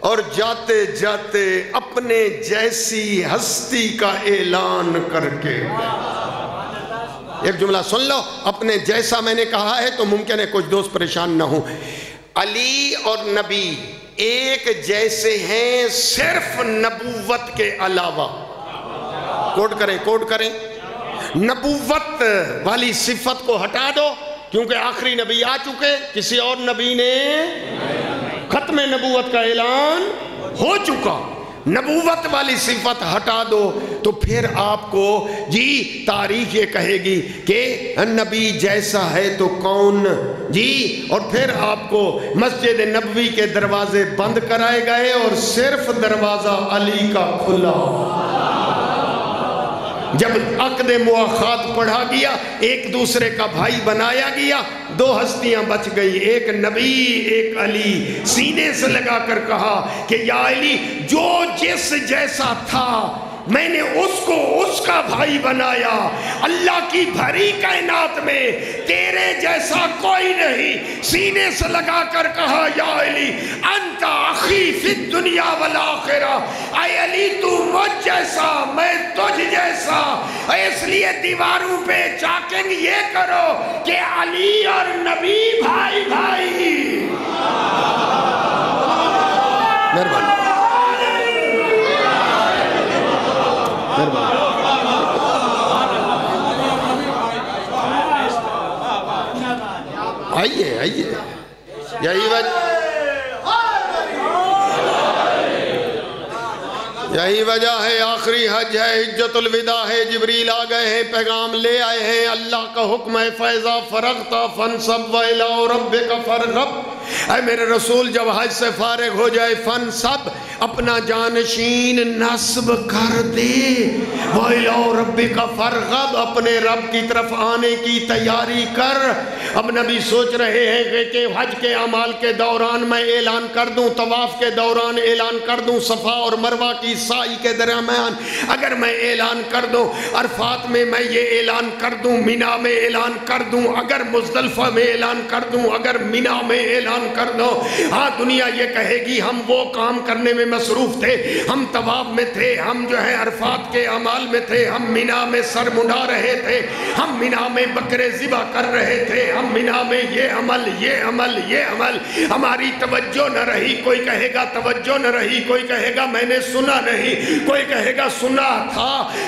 اور جاتے جاتے اپنے جیسی ہستی کا اعلان کر کے، ایک جملہ سن لو، اپنے جیسا میں نے کہا ہے تو ممکن ہے کچھ دوست پریشان نہ ہوں، علی اور نبی ایک جیسے ہیں صرف نبوت کے علاوہ۔ کوٹ کریں نبوت والی صفت کو ہٹا دو کیونکہ آخری نبی آ چکے، کسی اور نبی نے ختم نبوت کا اعلان ہو چکا، نبوت والی صفت ہٹا دو تو پھر آپ کو جی تاریخ یہ کہے گی کہ نبی جیسا ہے تو کون، جی اور پھر آپ کو مسجد نبوی کے دروازے بند کرائے گئے اور صرف دروازہ علی کا کھلا۔ جب عقد مواخات پڑھا گیا، ایک دوسرے کا بھائی بنایا گیا، دو ہستیاں بچ گئی، ایک نبی ایک علی، سینے سے لگا کر کہا کہ یا علی جو جس جیسا تھا میں نے اس کو اس کا بھائی بنایا، اللہ کی بھری کائنات میں تیرے جیسا کوئی نہیں، سینے سے لگا کر کہا یا علی انت اخی فی الدنیا والآخرہ، اے علی تو مجھ جیسا میں تجھ جیسا۔ اس لیے دیواروں پہ چاکنگ یہ کرو کہ علی اور نبی بھائی بھائی۔ مہربانی آئیے یہی وجہ ہے آخری حج ہے، حجت الوداع ہے، جبریل آ گئے ہیں، پیغام لے آئے ہیں، اللہ کا حکم ہے فَإِذَا فَرَغْتَ فَانْصَبْ وَإِلَىٰ رَبِّكَ فَارْغَب۔ اے میرے رسول جب حج سے فارغ ہو جائے فَانْصَبْ اپنا جانشین نصب کر دے، وَإِلَىٰ رَبِّكَ فَارْغَب اپنے رب کی طرف آنے کی تیاری کر۔ اب نبی سوچ رہے ہیں کہ حج کے اعمال کے دوران میں اعلان کر دوں، طواف کے دوران اعلان کر دوں، صفا اور مروہ کی سعی کے درمیان اگر میں اعلان کر دوں، عرفات میں میں یہ اعلان کر دوں، مینا میں اعلان کر دوں، اگر مزدلفہ میں اعلان کر دوں، اگر مینا میں اعلان کر دوں، ہاں دنیا یہ کہے گی ہم وہ کام کرنے میں مصروف تھے، ہم طواف میں تھے، ہم جو ہے عرفات کے اعمال میں تھے، ہم مینا میں سر منڈا رہے تھے، ہم مینا میں بکرے ذبح کر رہے تھے، ہم مینا میں یہ عمل یہ عمل یہ عمل، ہماری توجہ نہ رہی۔ کوئی کہے گا توجہ نہ رہی، کوئی کہے گا میں نے سنا نہیں، کوئی کہے گا سنا تھا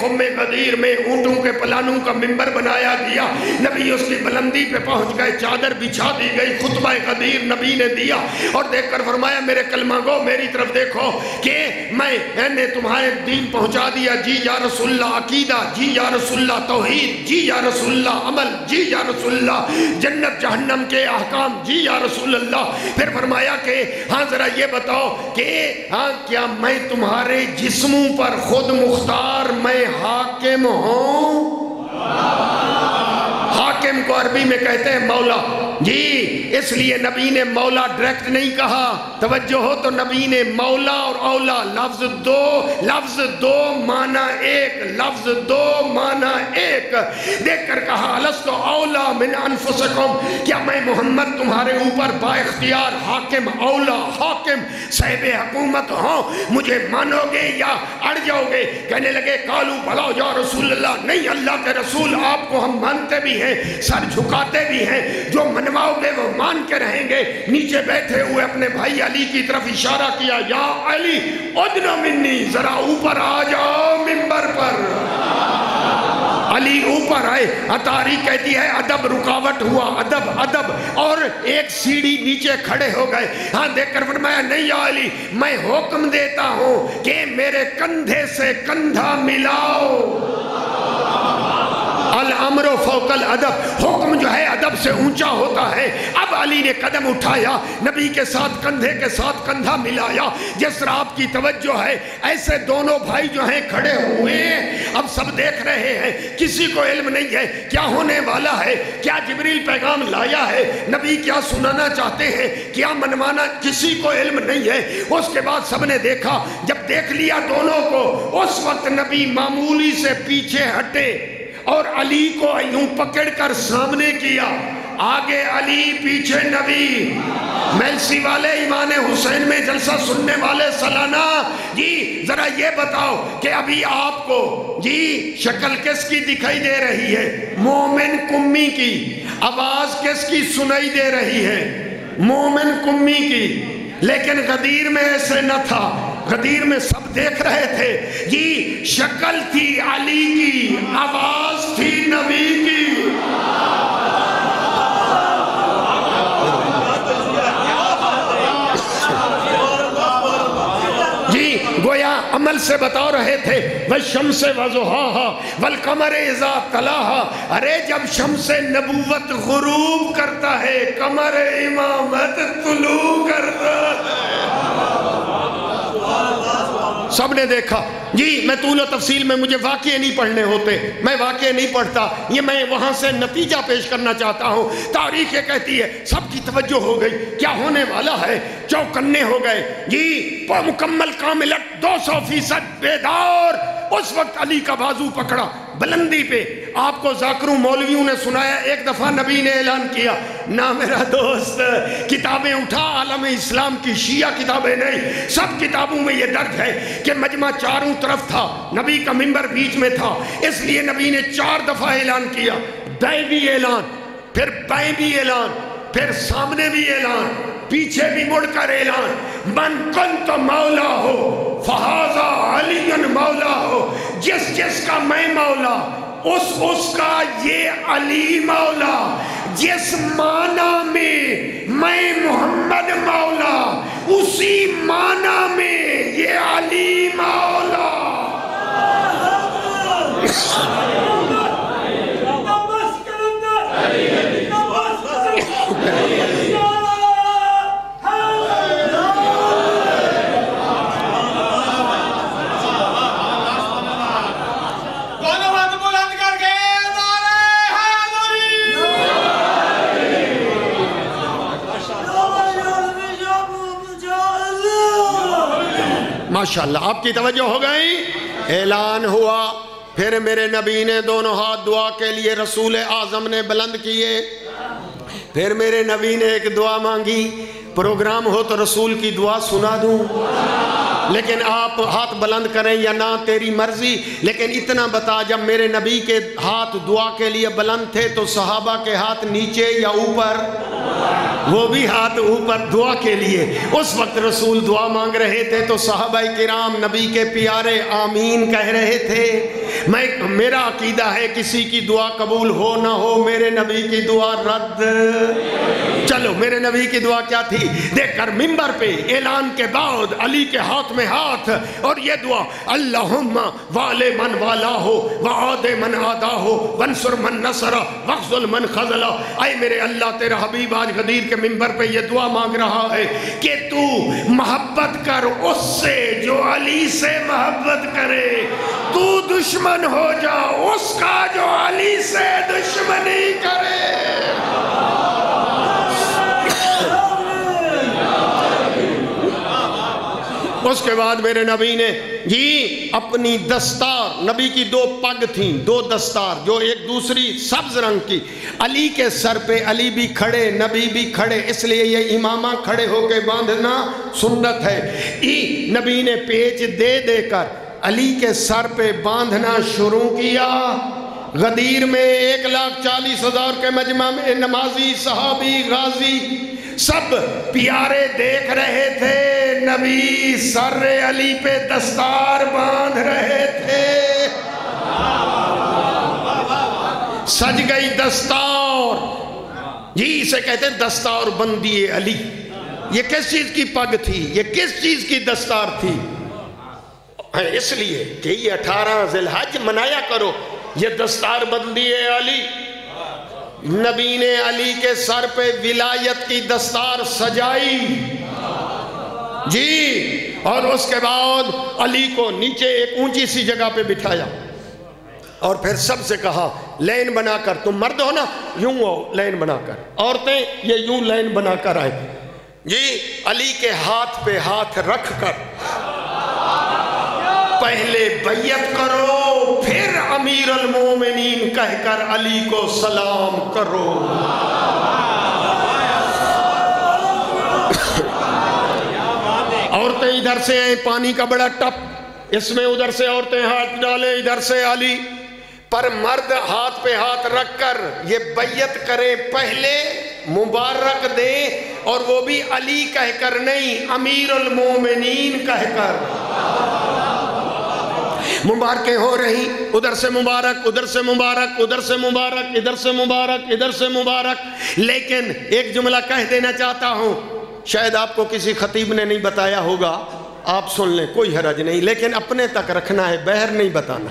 خم غدیر میں، اونٹوں کے پلانوں کا منبر بنایا گیا، نبی اس کی بلندی پہ پہنچ گئے، چادر بچھا دی گئی، خطبہ غدیر نبی نے دیا اور دیکھ کر فرمایا میرے کلمہ گو میری طرف دیکھو کہ میں نے تمہارے دین پہنچا دیا، جی یا رسول اللہ عقیدہ، جی یا رسول اللہ توحید، جی یا رسول اللہ عمل، جی یا رسول اللہ جنت جہنم کے احکام، جی یا رسول اللہ۔ پھر فرمایا کہ ہاں ذرا یہ بتاؤ کہ ہاں کیا میں تمہارے جسموں پر خود مختار میں حاکم ہوں؟ حاکم کو عربی میں کہتے ہیں مولا، جی اس لیے نبی نے مولا ڈائریکٹ نہیں کہا، توجہ ہو تو نبی نے مولا اور اولا لفظ دو معنی ایک، لفظ دو معنی ایک دیکھ کر کہا الستو اولا من انفسکم، کیا میں محمد تمہارے اوپر با اختیار حاکم اولا حاکم صاحب حکومت ہوں؟ مجھے مانو گے یا اڑ جاؤ گے؟ کہنے لگے قالوا بلا یا رسول اللہ، نہیں اللہ کے رسول آپ کو ہم مانتے بھی ہیں، سر جھکاتے بھی ہیں، جو منواؤ گے وہ مان کے رہیں گے۔ نیچے بیٹھے ہوئے اپنے بھائی علی کی طرف اشارہ کیا، یا علی ادنا منی، ذرا اوپر آ جاؤ منبر پر۔ علی اوپر آئے، اطاری کہتی ہے ادب رکاوٹ ہوا، ادب اور ایک سیڑھی نیچے کھڑے ہو گئے۔ ہاں دیکھ کر فرمایا نہیں یا علی، میں حکم دیتا ہوں کہ میرے کندھے سے کندھا ملاؤ۔ الامر فوق الادب، حکم جو ہے ادب سے اونچا ہوتا ہے۔ اب علی نے قدم اٹھایا، نبی کے ساتھ کندھے کے ساتھ کندھا ملایا، جس طرح آپ کی توجہ ہے ایسے دونوں بھائی جو ہیں کھڑے ہوئے، اب سب دیکھ رہے ہیں، کسی کو علم نہیں ہے کیا ہونے والا ہے، کیا جبریل پیغام لایا ہے، نبی کیا سنانا چاہتے ہیں، کیا منوانا، کسی کو علم نہیں ہے۔ اس کے بعد سب نے دیکھا، جب دیکھ لیا دونوں کو، اس وقت نبی معمولی سے پیچھے ہٹے اور علی کو یوں پکڑ کر سامنے کیا، آگے علی پیچھے نبی۔ میلسی والے ایمان حسین میں جلسہ سننے والے سالانہ، جی ذرا یہ بتاؤ کہ ابھی آپ کو جی شکل کس کی دکھائی دے رہی ہے؟ مومن کمی کی۔ آواز کس کی سنائی دے رہی ہے؟ مومن کمی کی۔ لیکن غدیر میں ایسے نہ تھا، غدیر میں سب دیکھ رہے تھے، جی شکل تھی علی کی، آواز تھی نبی کی۔ جی گویا عمل سے بتا رہے تھے، والشمس وضحاها والقمر اذا تلاها، ارے جب شمس نبوت غروب کرتا ہے، قمر امامت طلوع کرتا ہے۔ سب نے دیکھا، جی میں طول و تفصیل میں مجھے واقعے نہیں پڑھنے ہوتے، میں واقعے نہیں پڑھتا، یہ میں وہاں سے نتیجہ پیش کرنا چاہتا ہوں۔ تاریخ یہ کہتی ہے سب کی توجہ ہو گئی، کیا ہونے والا ہے، چوکنے ہو گئے، جی مکمل کاملت 200% بیدار۔ اس وقت علی کا بازو پکڑا بلندی پہ۔ آپ کو ذاکروں مولویوں نے سنایا، ایک دفعہ نبی نے اعلان کیا، نہ میرا دوست کتابیں اٹھا، عالم اسلام کی شیعہ کتابیں نہیں، سب کتابوں میں یہ درج ہے کہ مجمع چاروں طرف تھا، نبی کا منبر بیچ میں تھا، اس لیے نبی نے 4 دفعہ اعلان کیا، دائیں بھی اعلان، پھر بائیں بھی اعلان، پھر سامنے بھی اعلان، پیچھے بھی مڑ کر اعلان، من کنت مولا ہو فہذا علی مولا ہو، جس کا میں مولا اس کا یہ علی مولا، جس معنی میں محمد مولا، اسی معنی میں یہ علی مولا۔ ماشاءاللہ آپ کی توجہ ہو گئی، اعلان ہوا، پھر میرے نبی نے دونوں ہاتھ دعا کے لیے رسول اعظم نے بلند کیے، پھر میرے نبی نے ایک دعا مانگی، پروگرام ہو تو رسول کی دعا سنا دوں، لیکن آپ ہاتھ بلند کریں یا نہ تیری مرضی، لیکن اتنا بتا جب میرے نبی کے ہاتھ دعا کے لیے بلند تھے تو صحابہ کے ہاتھ نیچے یا اوپر؟ وہ بھی ہاتھ اوپر دعا کے لیے. اس وقت رسول دعا مانگ رہے تھے تو صحابہ کرام نبی کے پیارے آمین کہہ رہے تھے. میرا عقیدہ ہے کسی کی دعا قبول ہو نہ ہو میرے نبی کی دعا رد. چلو میرے نبی کی دعا کیا تھی دیکھ کر منبر پہ اعلان کے بعد علی کے ہاتھ میں ہاتھ اور یہ دعا اللہم والے من والا ہو وعاد من آدھا ہو ونصر من نصر وخذل من خذل. اے میرے اللہ تیرا حبیب آج غدیر کے منبر پہ یہ دعا مانگ رہا ہے کہ تو محبت کر اس سے جو علی سے محبت کرے, تو دشمن ہو جا اس کا جو علی سے دشمنی کرے. اس کے بعد میرے نبی نے اپنی دستار, نبی کی 2 پگ تھیں, 2 دستار جو ایک دوسری سبز رنگ کی, علی کے سر پہ علی بھی کھڑے نبی بھی کھڑے, اس لیے یہ امامہ کھڑے ہو کے باندھنا سنت ہے. نبی نے پیچ دے دے کر علی کے سر پہ باندھنا شروع کیا. غدیر میں 1,40,000 کے مجمع میں نمازی صحابی غازی سب پیارے دیکھ رہے تھے. نبی سر علی پہ دستار باندھ رہے تھے. سج گئی دستار, اسے کہتے ہیں دستار بندی علی. یہ کس چیز کی پگ تھی, یہ کس چیز کی دستار تھی؟ اس لیے کہ یہ 18 ذی الحج منایا کرو, یہ دستار بندی علی. نبی نے علی کے سر پہ ولایت کی دستار سجائی اور اس کے بعد علی کو نیچے ایک اونچی سی جگہ پہ بٹھایا اور پھر سب سے کہا لین بنا کر, تم مرد ہو نا یوں ہو لین بنا کر, عورتیں یہ یوں لین بنا کر آئے. علی کے ہاتھ پہ ہاتھ رکھ کر پہلے بیعت کرو پھر امیر المومنین کہہ کر علی کو سلام کرو. عورتیں ادھر سے آئیں, پانی کا بڑا ٹپ, اس میں ادھر سے عورتیں ہاتھ ڈالیں, ادھر سے علی, پر مرد ہاتھ پہ ہاتھ رکھ کر یہ بیعت کریں, پہلے مبارک دیں اور وہ بھی علی کہہ کر نہیں, امیر المومنین کہہ کر. مبارکیں ہو رہی, ادھر سے مبارک, ادھر سے مبارک, ادھر سے مبارک, ادھر سے مبارک, ادھر سے مبارک. لیکن ایک جملہ کہہ دینا چاہتا ہوں, شاید آپ کو کسی خطیب نے نہیں بتایا ہوگا, آپ سن لیں کوئی حرج نہیں, لیکن اپنے تک رکھنا ہے, باہر نہیں بتانا.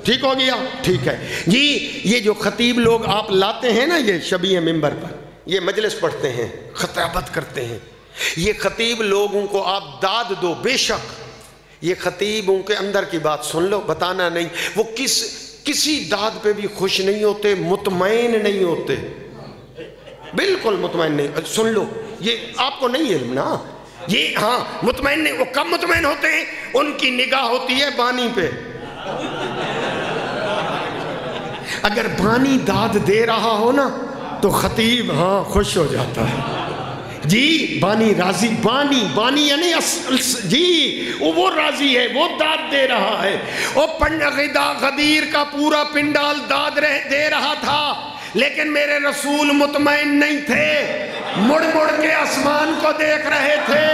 ٹھیک ہو گیا؟ ٹھیک ہے یہ جو خطیب لوگ آپ لاتے ہیں نا, یہ شبیہ منبر پر یہ مجلس پڑھتے ہیں, خطابت کرتے ہیں, یہ خطیب لوگوں کو آپ داد دو, بے شک یہ خطیب ان کے اندر کی بات سن لو, بتانا نہیں. وہ کسی داد پہ بھی خوش نہیں ہوتے, مطمئن نہیں ہوتے, بالکل مطمئن نہیں. سن لو, یہ آپ کو نہیں علم نا, یہ ہاں مطمئن نہیں. وہ کم مطمئن ہوتے ہیں, ان کی نگاہ ہوتی ہے بانی پہ. اگر بانی داد دے رہا ہو نا تو خطیب ہاں خوش ہو جاتا ہے. بانی راضی, بانی یعنی وہ راضی ہے, وہ داد دے رہا ہے. غدیر کا پورا پنڈال داد دے رہا تھا, لیکن میرے رسول مطمئن نہیں تھے, مڑ مڑ کے آسمان کو دیکھ رہے تھے.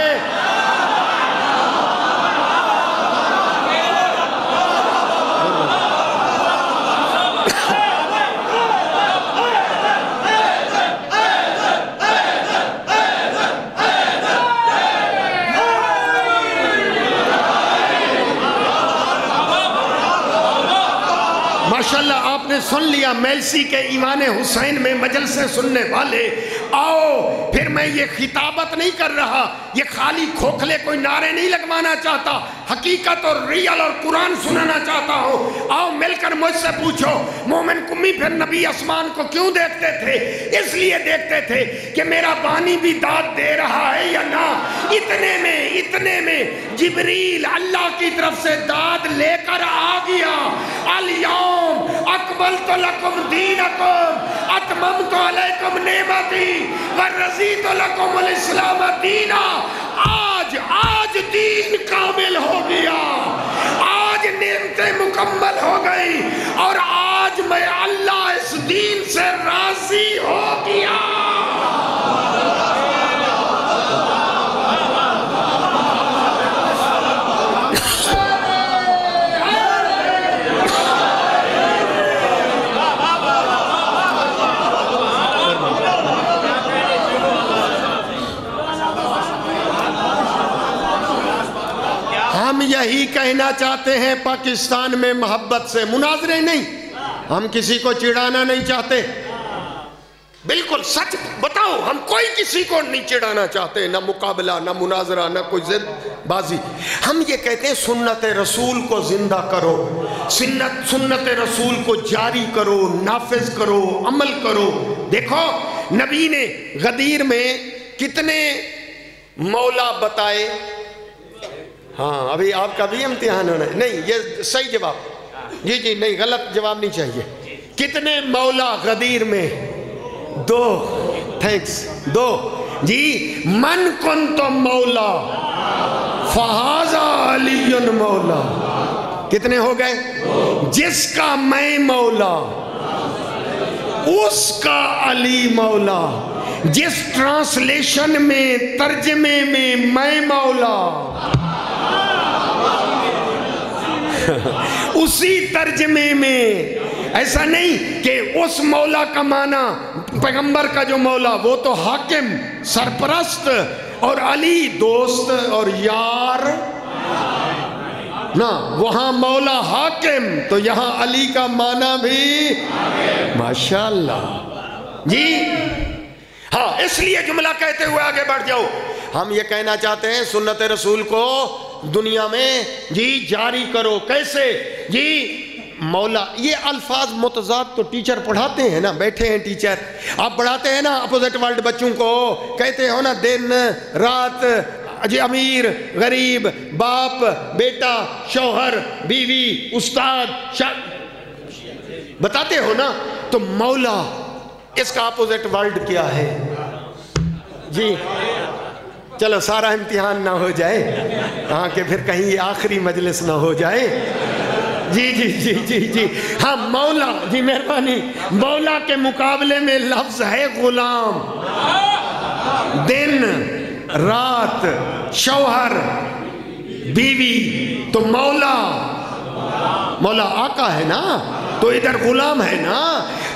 ماشاءاللہ آپ نے سن لیا, میلسی کے ایمان حسین میں مجلسیں سننے والے آؤ. پھر میں یہ خطابت نہیں کر رہا, یہ خالی کھوکھلے کوئی نعرے نہیں لگوانا چاہتا, حقیقت اور ریل اور قرآن سنانا چاہتا ہوں. آؤ مل کر مجھ سے پوچھو, مومن کمی پھر نبی آسمان کو کیوں دیکھتے تھے؟ اس لیے دیکھتے تھے کہ میرا بانی بھی داد دے رہا ہے یا نہ. اتنے میں جبریل اللہ کی طرف سے داد لے کر آ گیا. الیوم اکملت لکم دینکم اتممت علیکم نعمتی ورضیت لکم الاسلام دینا. آج دین کامل ہو گیا, آج نعمتیں مکمل ہو گئی, اور آج میں اللہ اس دین سے راضی ہو گیا۔ ہم یہی کہنا چاہتے ہیں پاکستان میں محبت سے، مناظرے نہیں، ہم کسی کو چڑھانا نہیں چاہتے، بالکل سچ بتاؤ، ہم کوئی کسی کو نہیں چڑھانا چاہتے، نہ مقابلہ، نہ مناظرہ، نہ کوئی ضد بازی۔ ہم یہ کہتے ہیں سنت رسول کو زندہ کرو، سنت رسول کو جاری کرو، نافذ کرو، عمل کرو۔ دیکھو نبی نے غدیر میں کتنے مولا بتائے؟ ہاں ابھی آپ کا بھی امتحان ہونا ہے، نہیں یہ صحیح جواب، جی نہیں غلط جواب نہیں چاہیے۔ کتنے مولا غدیر میں؟ 2، تھینکس، 2 جی۔ من کنت مولا فہذا علی مولا، کتنے ہو گئے؟ جس کا میں مولا اس کا علی مولا، جس ٹرانسلیشن میں ترجمے میں میں مولا اسی ترجمے میں، ایسا نہیں کہ اس مولا کا معنی پیغمبر کا جو مولا وہ تو حاکم سرپرست اور علی دوست اور یار نا، وہاں مولا حاکم تو یہاں علی کا معنی بھی ماشاءاللہ جی ہاں۔ اس لیے جملہ کہتے ہوئے آگے بڑھ جاؤ، ہم یہ کہنا چاہتے ہیں سنت رسول کو دنیا میں جی جاری کرو۔ کیسے جی؟ مولا، یہ الفاظ متضاد تو ٹیچر پڑھاتے ہیں نا، بیٹھے ہیں ٹیچر، آپ پڑھاتے ہیں نا اپوزٹ ورلڈ بچوں کو، کہتے ہو نا دن رات، جی امیر غریب، باپ بیٹا، شوہر بیوی، استاد بتاتے ہو نا، تو مولا اس کا اپوزٹ ورلڈ کیا ہے جی؟ چلو سارا امتحان نہ ہو جائے ہاں، کہ پھر کہیں یہ آخری مجلس نہ ہو جائے۔ جی جی جی جی جی ہاں مولا جی مہربانی، مولا کے مقابلے میں لفظ ہے غلام، دن رات، شوہر بیوی، تو مولا آقا ہے نا، تو ادھر غلام ہے نا،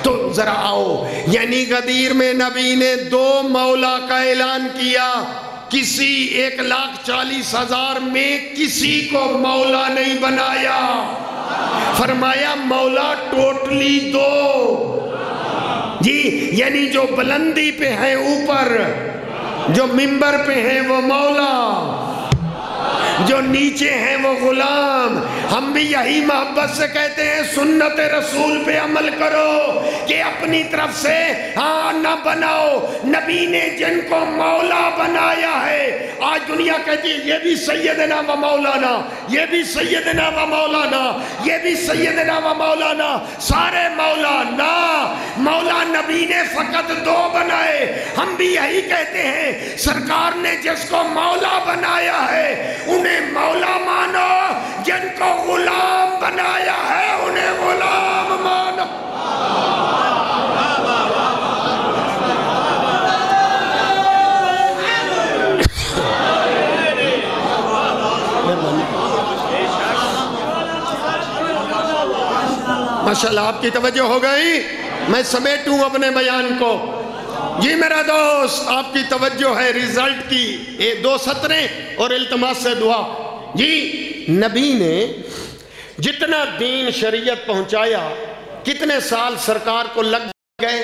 تو ذرا آؤ، یعنی غدیر میں نبی نے 2 مولا کا اعلان کیا، کسی 1,40,000 میں کسی کو مولا نہیں بنایا، فرمایا مولا ٹوٹلی 2 جی، یعنی جو بلندی پہ ہیں اوپر، جو منبر پہ ہیں وہ مولا، جو نیچے ہیں وہ غلام۔ ہم بھی یہی محبت سے کہتے ہیں سنت رسول پہ عمل کرو، کہ اپنی طرف سے ہاں نہ بناؤ۔ نبی نے جن کو مولا بنایا ہے، آج دنیا کہتی ہے یہ بھی سیدنا و مولانا، یہ بھی سیدنا و مولانا، یہ بھی سیدنا و مولانا، سارے مولانا۔ مولا نبی نے فقط 2 بنائے۔ ہم بھی یہی کہتے ہیں سرکار نے جس کو مولا بنایا ہے انہیں مولا مانو، جن کو غلام بنایا ہے انہیں غلام مانو۔ ماشاءاللہ آپ کی توجہ ہو گئی، میں سمیٹوں اپنے بیان کو۔ جی میرا دوست آپ کی توجہ ہے ریزلٹ کی، 2 سطریں اور التماس سے دعا۔ جی نبی نے جتنا دین شریعت پہنچایا، کتنے سال سرکار کو لگ گئے؟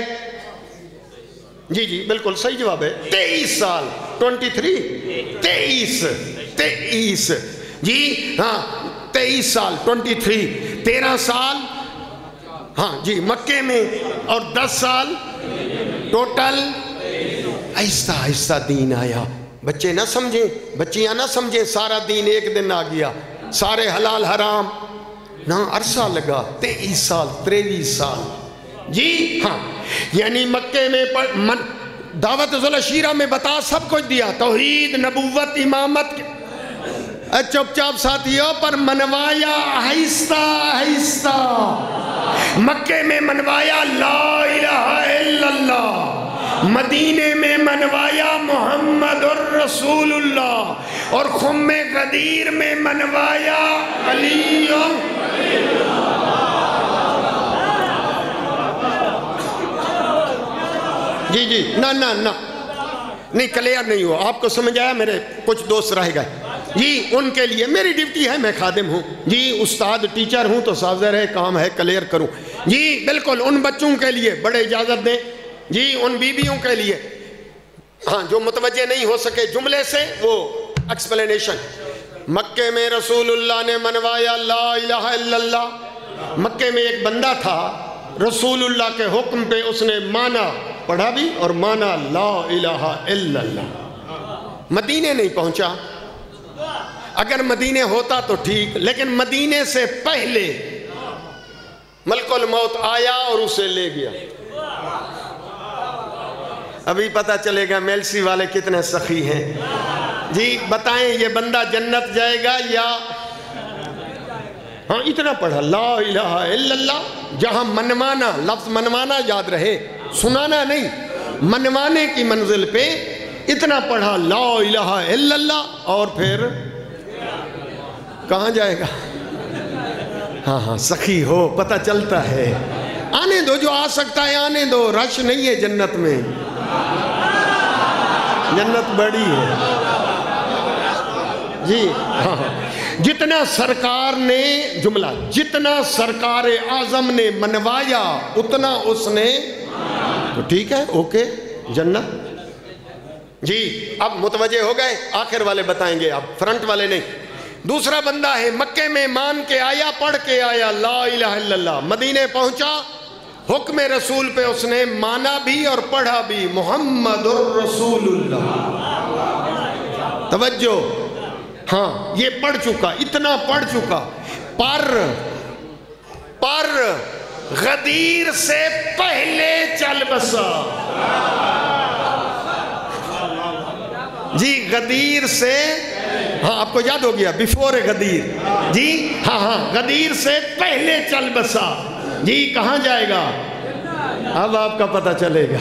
جی بالکل صحیح جواب ہے، 23 سال، 23 جی ہاں 23 سال 23، 13 سال ہاں جی مکے میں، اور 10 سال ٹوٹل۔ آہستہ آہستہ دین آیا، بچے نہ سمجھیں، بچیاں نہ سمجھیں سارا دین ایک دن آ گیا، سارے حلال حرام نہ، عرصہ لگا، 23 سال 23 سال جی ہاں۔ یعنی مکے میں دعوت ذوالعشیرہ میں بتا سب کچھ دیا، توحید، نبوت، امامت، چپ چاپ ساتھیوں پر منوایا آہستہ آہستہ۔ مکے میں منوایا لا الہ الا اللہ، مدینے میں منوایا محمد الرسول اللہ، اور خم غدیر میں منوایا علی۔ جی نہ نہیں، کلیئر نہیں ہوا، آپ کو سمجھ آیا؟ میرے کچھ دوست رہ گئے جی، ان کے لیے میری ڈیوٹی ہے، میں خادم ہوں جی، استاد ٹیچر ہوں تو صاف ظاہر ہے کام ہے کلیئر کروں جی۔ بالکل ان بچوں کے لیے بڑے اجازت دیں جی، ان بیویوں کے لیے ہاں جو متوجہ نہیں ہو سکے جملے سے وہ ایکسپلینیشن۔ مکے میں رسول اللہ نے منوایا لا الہ الا اللہ، مکے میں ایک بندہ تھا، رسول اللہ کے حکم پہ اس نے مانا، پڑھا بھی اور مانا لا الہ الا اللہ۔ مدینے نہیں پہنچا، اگر مدینے ہوتا تو ٹھیک، لیکن مدینے سے پہلے ملک الموت آیا اور اسے لے گیا۔ ابھی پتہ چلے گا میلسی والے کتنے سخی ہیں جی، بتائیں یہ بندہ جنت جائے گا یا ہاں اتنا پڑھا لا الہ الا اللہ، جہاں منوانا، لفظ منوانا یاد رہے، سنانا نہیں، منوانے کی منزل پہ اتنا پڑھا لا الہ الا اللہ، اور پھر کہاں جائے گا؟ ہاں سخی ہو، پتہ چلتا ہے، آنے دو جو آ سکتا ہے آنے دو، رش نہیں ہے جنت میں، جنت بڑی ہے جی۔ ہاں جتنا سرکار نے جملہ، جتنا سرکار اعظم نے منوایا اتنا اس نے، تو ٹھیک ہے اوکے جنت جی۔ اب متوجہ ہو گئے؟ آخر والے بتائیں گے، اب فرنٹ والے نہیں۔ دوسرا بندہ ہے مکے میں مان کے آیا، پڑھ کے آیا لا الہ الا اللہ، مدینے پہنچا، حکم رسول پہ اس نے مانا بھی اور پڑھا بھی محمد الرسول اللہ۔ توجہ، ہاں یہ پڑھ چکا، اتنا پڑھ چکا، پر غدیر سے پہلے چل بسا جی، غدیر سے، ہاں آپ کو یاد ہو گیا بیفور غدیر جی، ہاں غدیر سے پہلے چل بسا جی۔ کہاں جائے گا؟ اب آپ کا پتہ چلے گا،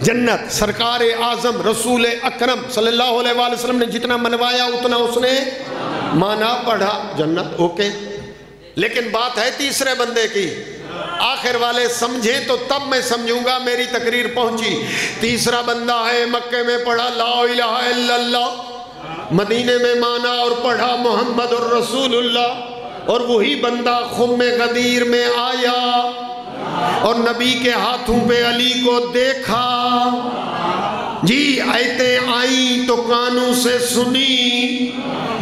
جنت۔ سرکار اعظم رسول اکرم صلی اللہ علیہ وآلہ وسلم نے جتنا منوایا اتنا اس نے مانا، پڑھا، جنت اوکے۔ لیکن بات ہے تیسرے بندے کی، آخر والے سمجھیں تو تب میں سمجھوں گا میری تقریر پہنچی۔ تیسرا بندہ ہے مکے میں پڑھا لا الہ الا اللہ، مدینے میں مانا اور پڑھا محمد الرسول اللہ، اور وہی بندہ خم غدیر میں آیا اور نبی کے ہاتھوں پہ علی کو دیکھا جی، آیتیں آئیں تو کانوں سے سنی،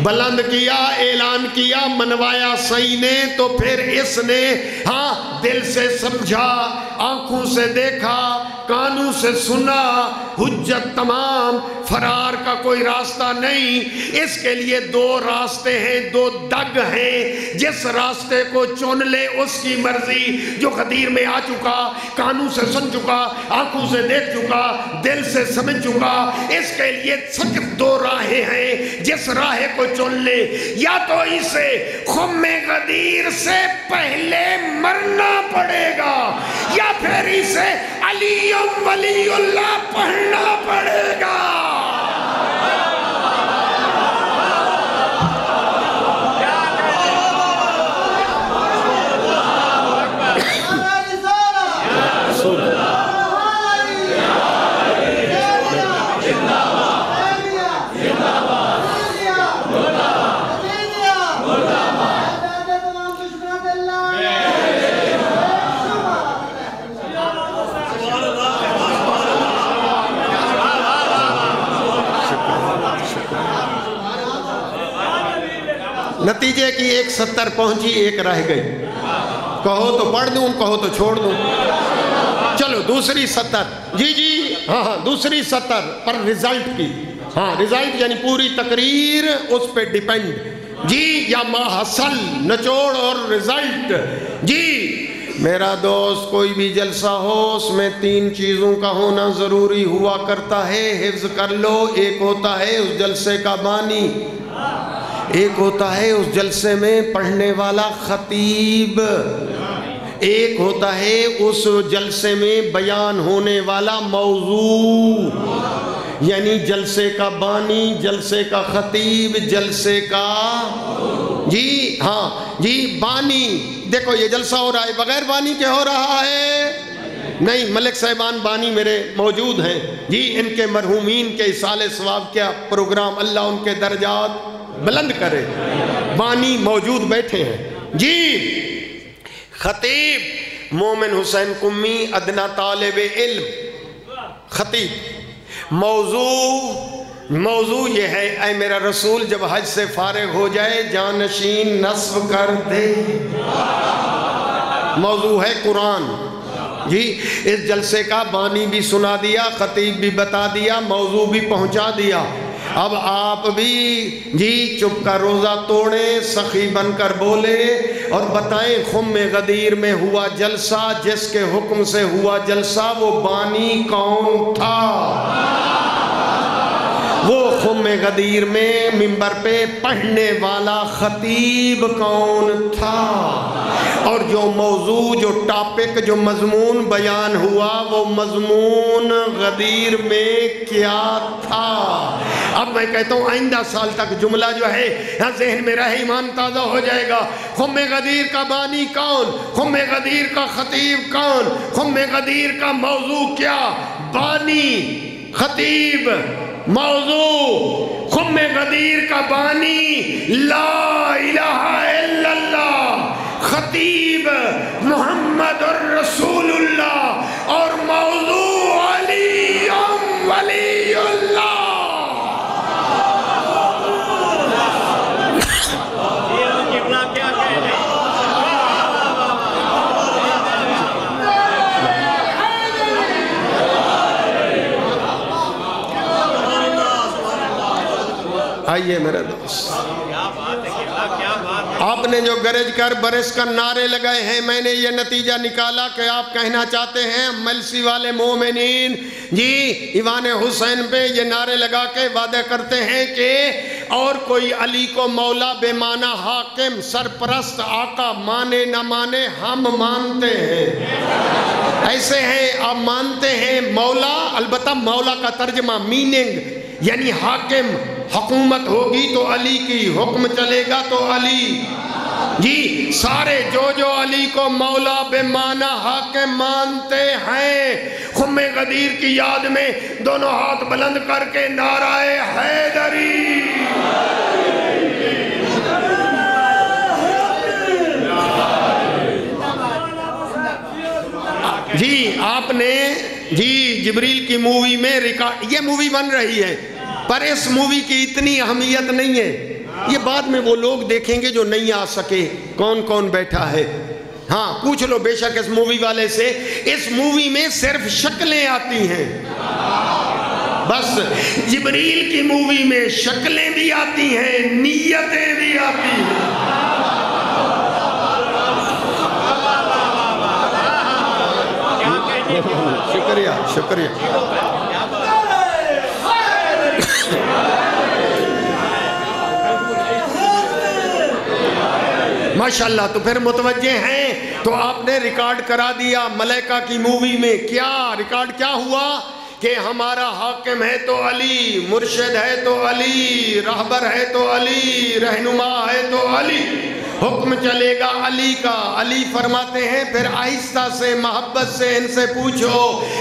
بلند کیا، اعلان کیا، منوایا صحیح نے، تو پھر اس نے ہاں دل سے سمجھا، آنکھوں سے دیکھا، کانوں سے سنا، حجت تمام، فرار کا کوئی راستہ نہیں۔ اس کے لیے دو راستے ہیں، دو دگ ہیں، جس راستے کو چن لے اس کی مرضی۔ جو غدیر میں آ چکا، کانوں سے سن چکا، آنکھوں سے دیکھ چکا، دل سے سمجھ چکا، اس کے لیے صرف دو راہیں ہیں، جس راہ کو چن لے، یا تو اسے خم غدیر سے پہلے مرنا پڑے گا، یا پھر اسے علی ولی اللہ پڑھنا پڑے گا۔ نتیجے کی 170 پہنچی، ایک رہ گئی، کہو تو پڑھ دوں، کہو تو چھوڑ دوں۔ چلو دوسری 70 جی ہاں دوسری 70 پر رزلٹ کی، ہاں رزلٹ یعنی پوری تقریر اس پہ ڈیپینڈ جی، یا ما حصل، نچوڑ اور رزلٹ جی۔ میرا دوست کوئی بھی جلسہ ہو اس میں 3 چیزوں کا ہونا ضروری ہوا کرتا ہے، حفظ کر لو۔ ایک ہوتا ہے اس جلسے کا بانی، ایک ہوتا ہے اس جلسے میں پڑھنے والا خطیب، ایک ہوتا ہے اس جلسے میں بیان ہونے والا موضوع، یعنی جلسے کا بانی، جلسے کا خطیب، جلسے کا جی ہاں جی بانی۔ دیکھو یہ جلسہ ہو رہا ہے بغیر بانی کے ہو رہا ہے؟ نہیں، ملک صاحبان بانی میرے موجود ہیں جی، ان کے مرحومین کے اصالِ ثواب کیا پروگرام، اللہ ان کے درجات بلند کرے، بانی موجود بیٹھے ہیں جی۔ خطیب مومن حسین قمی، ادنا طالب علم، خطیب۔ موضوع یہ ہے، اے میرا رسول جب حج سے فارغ ہو جائے جانشین نصب کر دے۔ موضوع ہے قرآن جی۔ اس جلسے کا بانی بھی سنا دیا، خطیب بھی بتا دیا، موضوع بھی پہنچا دیا۔ اب آپ بھی جی چپ کا روزہ توڑیں، سخی بن کر بولے اور بتائیں خم غدیر میں ہوا جلسہ، جس کے حکم سے ہوا جلسہ وہ بانی کون تھا؟ وہ خم غدیر میں منبر پہ پڑھنے والا خطیب کون تھا؟ اور جو موضوع، جو ٹاپک، جو مضمون بیان ہوا وہ مضمون غدیر میں کیا تھا؟ اب میں کہتا ہوں آئندہ سال تک جملہ جو ہے ذہن میں رہے، ایمان تازہ ہو جائے گا۔ خم غدیر کا بانی کون؟ خم غدیر کا خطیب کون؟ خم غدیر کا موضوع کیا؟ بانی، خطیب، موضوع۔ خم غدیر کا بانی لا الہ الا اللہ، خطیب محمد الرسول اللہ، اور موضوع علی ولی اللہ۔ آئیے میرے دوست، آپ نے جو گرج کر برس کر نعرے لگائے ہیں، میں نے یہ نتیجہ نکالا کہ آپ کہنا چاہتے ہیں ملسی والے مومنین جی ایوان حسین پہ یہ نعرے لگا کے وعدہ کرتے ہیں کہ اور کوئی علی کو مولا بے معنی حاکم سرپرست آقا مانے نہ مانے ہم مانتے ہیں۔ ایسے ہیں آپ مانتے ہیں مولا، البتہ مولا کا ترجمہ میننگ یعنی حاکم، حکومت ہوگی تو علی کی، حکم چلے گا تو علی جی۔ سارے جو علی کو مولا بے معنی حاکم مانتے ہیں، خم غدیر کی یاد میں دونوں ہاتھ بلند کر کے نعرہ حیدری۔ جی آپ نے جی جبریل کی مووی میں یہ مووی بن رہی ہے، پر اس مووی کی اتنی اہمیت نہیں ہے، یہ بعد میں وہ لوگ دیکھیں گے جو نہیں آ سکے کون کون بیٹھا ہے۔ ہاں پوچھ لو بے شک اس مووی والے سے، اس مووی میں صرف شکلیں آتی ہیں، بس جبریل کی مووی میں شکلیں بھی آتی ہیں، نیتیں بھی آتی ہیں۔ شکریہ شکریہ۔ ماشاءاللہ، تو پھر متوجہ ہیں، تو آپ نے ریکارڈ کرا دیا ملائکہ کی مووی میں۔ کیا ریکارڈ کیا ہوا کہ ہمارا حاکم ہے تو علی، مرشد ہے تو علی، رہبر ہے تو علی، رہنما ہے تو علی، حکم چلے گا علی کا۔ علی فرماتے ہیں پھر آہستہ سے محبت سے ان سے پوچھو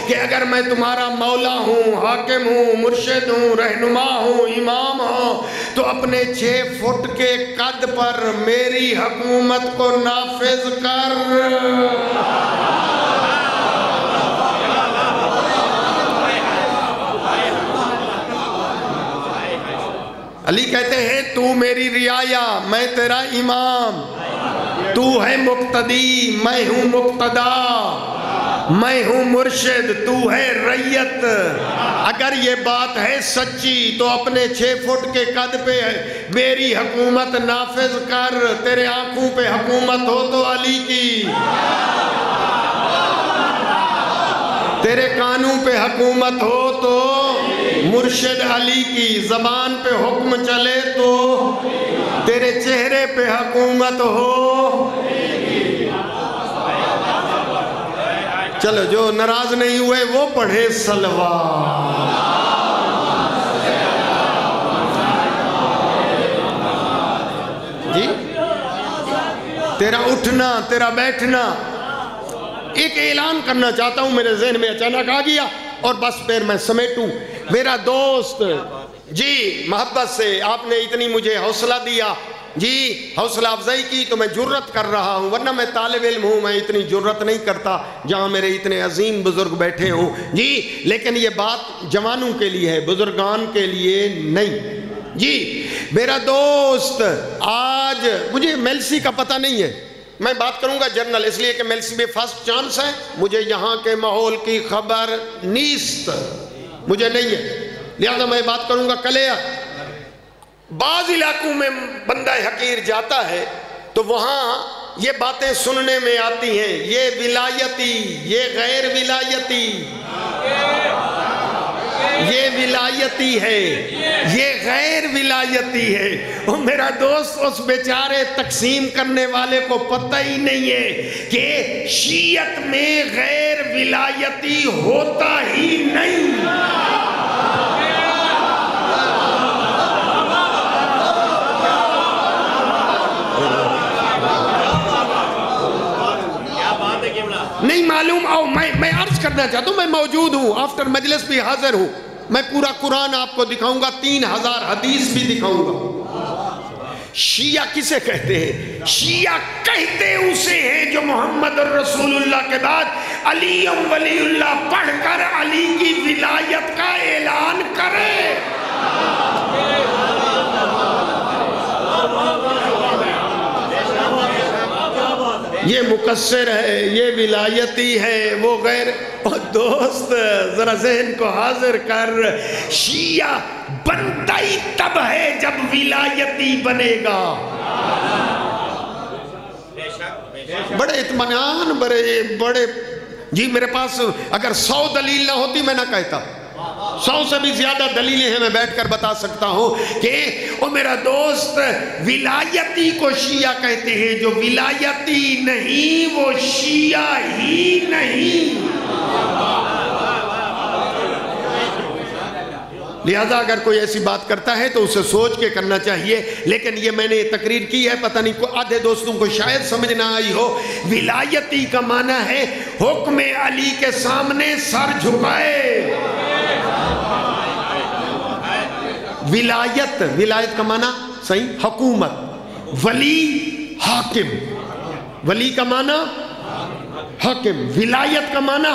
کہ اگر میں تمہارا مولا ہوں، حاکم ہوں، مرشد ہوں، رہنما ہوں، امام ہوں، تو اپنے 6 فٹ کے قد پر میری حکومت کو نافذ کر۔ علی کہتے ہیں تو میری رعایا، میں تیرا امام، تو ہے مقتدی، میں ہوں مقتدا، میں ہوں مرشد، تو ہے ریت۔ اگر یہ بات ہے سچی تو اپنے 6 فٹ کے قد پہ میری حکومت نافذ کر۔ تیرے آنکھوں پہ حکومت ہو تو علی کی، تیرے کانوں پہ حکومت ہو تو مرشد علی کی، زبان پہ حکم چلے تو تیرے چہرے پہ حکومت ہو۔ چلو جو ناراض نہیں ہوئے وہ پڑھے صلوات. جی تیرا اٹھنا تیرا بیٹھنا. ایک اعلان کرنا چاہتا ہوں، میرے ذہن میں اچانک آ گیا اور بس پھر میں سمیٹوں. میرا دوست جی محبت سے آپ نے اتنی مجھے حوصلہ دیا، جی حوصلہ افزائی کی تو میں جرت کر رہا ہوں، ورنہ میں طالب علم ہوں، میں اتنی جرت نہیں کرتا جہاں میرے اتنے عظیم بزرگ بیٹھے ہوں. جی لیکن یہ بات جوانوں کے لیے ہے، بزرگان کے لیے نہیں. جی میرا دوست آج مجھے میلسی کا پتہ نہیں ہے، میں بات کروں گا جنرل، اس لیے کہ میلسی میں فرسٹ چانس ہے. مجھے یہاں کے ماحول کی خبر نیست، مجھے نہیں ہے، لہذا میں بات کروں گا کلیہ. بعض علاقوں میں بندہ حقیر جاتا ہے تو وہاں یہ باتیں سننے میں آتی ہیں، یہ ولایتی، یہ غیر ولایتی، یہ ولایتی ہے، یہ غیر ولایتی ہے. اور میرا دوست اس بیچارے تقسیم کرنے والے کو پتہ ہی نہیں ہے کہ شیعت میں غیر ولایتی ہوتا ہی نہیں. نہیں معلوم. آؤ میں عرض کرنا چاہتا ہوں، میں موجود ہوں، آفٹر مجلس بھی حاضر ہوں. میں پورا قرآن آپ کو دکھاؤں گا، 3000 حدیث بھی دکھاؤں گا. شیعہ کسے کہتے ہیں؟ شیعہ کہتے اسے ہیں جو محمد رسول اللہ کے بعد علی ولی اللہ پڑھ کر علی کی ولایت کا اعلان کرے. یہ مقصر ہے، یہ ولایتی ہے، وہ غیر. اور دوست ذرا ذہن کو حاضر کر، شیعہ بنتا ہی تب ہے جب ولایتی بنے گا. بڑے اطمینان، بڑے جی میرے پاس اگر 100 دلیل نہ ہوتی میں نہ کہتا. 100 سے بھی زیادہ دلیلیں ہیں، میں بیٹھ کر بتا سکتا ہوں کہ او میرا دوست ولایتی کو شیعہ کہتے ہیں، جو ولایتی نہیں وہ شیعہ ہی نہیں. لہذا اگر کوئی ایسی بات کرتا ہے تو اسے سوچ کے کرنا چاہیے. لیکن یہ میں نے تقریر کی ہے، پتہ نہیں کوئی آدھے دوستوں کو شاید سمجھ نہ آئی ہو. ولایتی کا معنی ہے حکم علی کے سامنے سر جھکائے. ولایت کا معنی صحیح حکومت. ولی حاکم، ولی کا معنی حاکم. ولایت کا معنی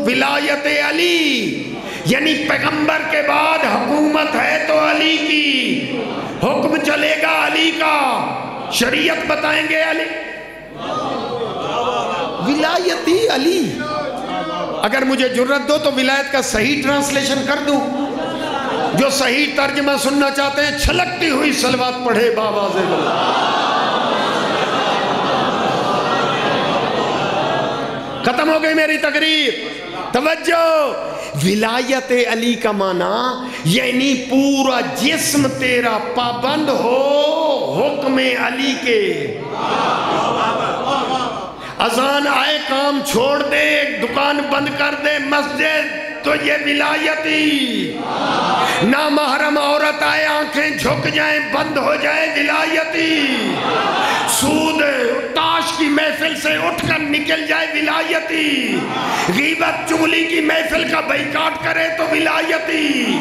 ولایت علی، یعنی پیغمبر کے بعد حکومت ہے تو علی کی، حکم چلے گا علی کا، شریعت بتائیں گے علی. ولایتی علی. اگر مجھے جرت دو تو ولایت کا صحیح ٹرانسلیشن کر دوں. جو صحیح ترجمہ سننا چاہتے ہیں چھلکتی ہوئی صلوات پڑھے باواز اللہ. ختم ہو گئی میری تقریر. توجہ، ولایت علی کا معنی یعنی پورا جسم تیرا پابند ہو حکم علی کے. اذان آئے کام چھوڑ دے، دکان بند کر دے، مسجد، تو یہ ولایتی. نامحرم عورت آئے آنکھیں جھک جائیں بند ہو جائے، ولایتی. سود تاش کی محفل سے اٹھ کر نکل جائے، ولایتی. غیبت چغلی کی محفل کا بائیکاٹ کرے تو ولایتی.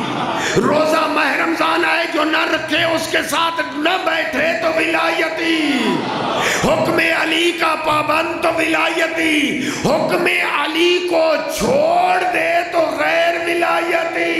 روزہ ماہ رمضان آئے جو نہ رکھے اس کے ساتھ نہ بیٹھے تو ولایتی. حکم علی کا پابند تو ولایتی. حکم علی کو چھوڑ دے تو غیر ولایتی.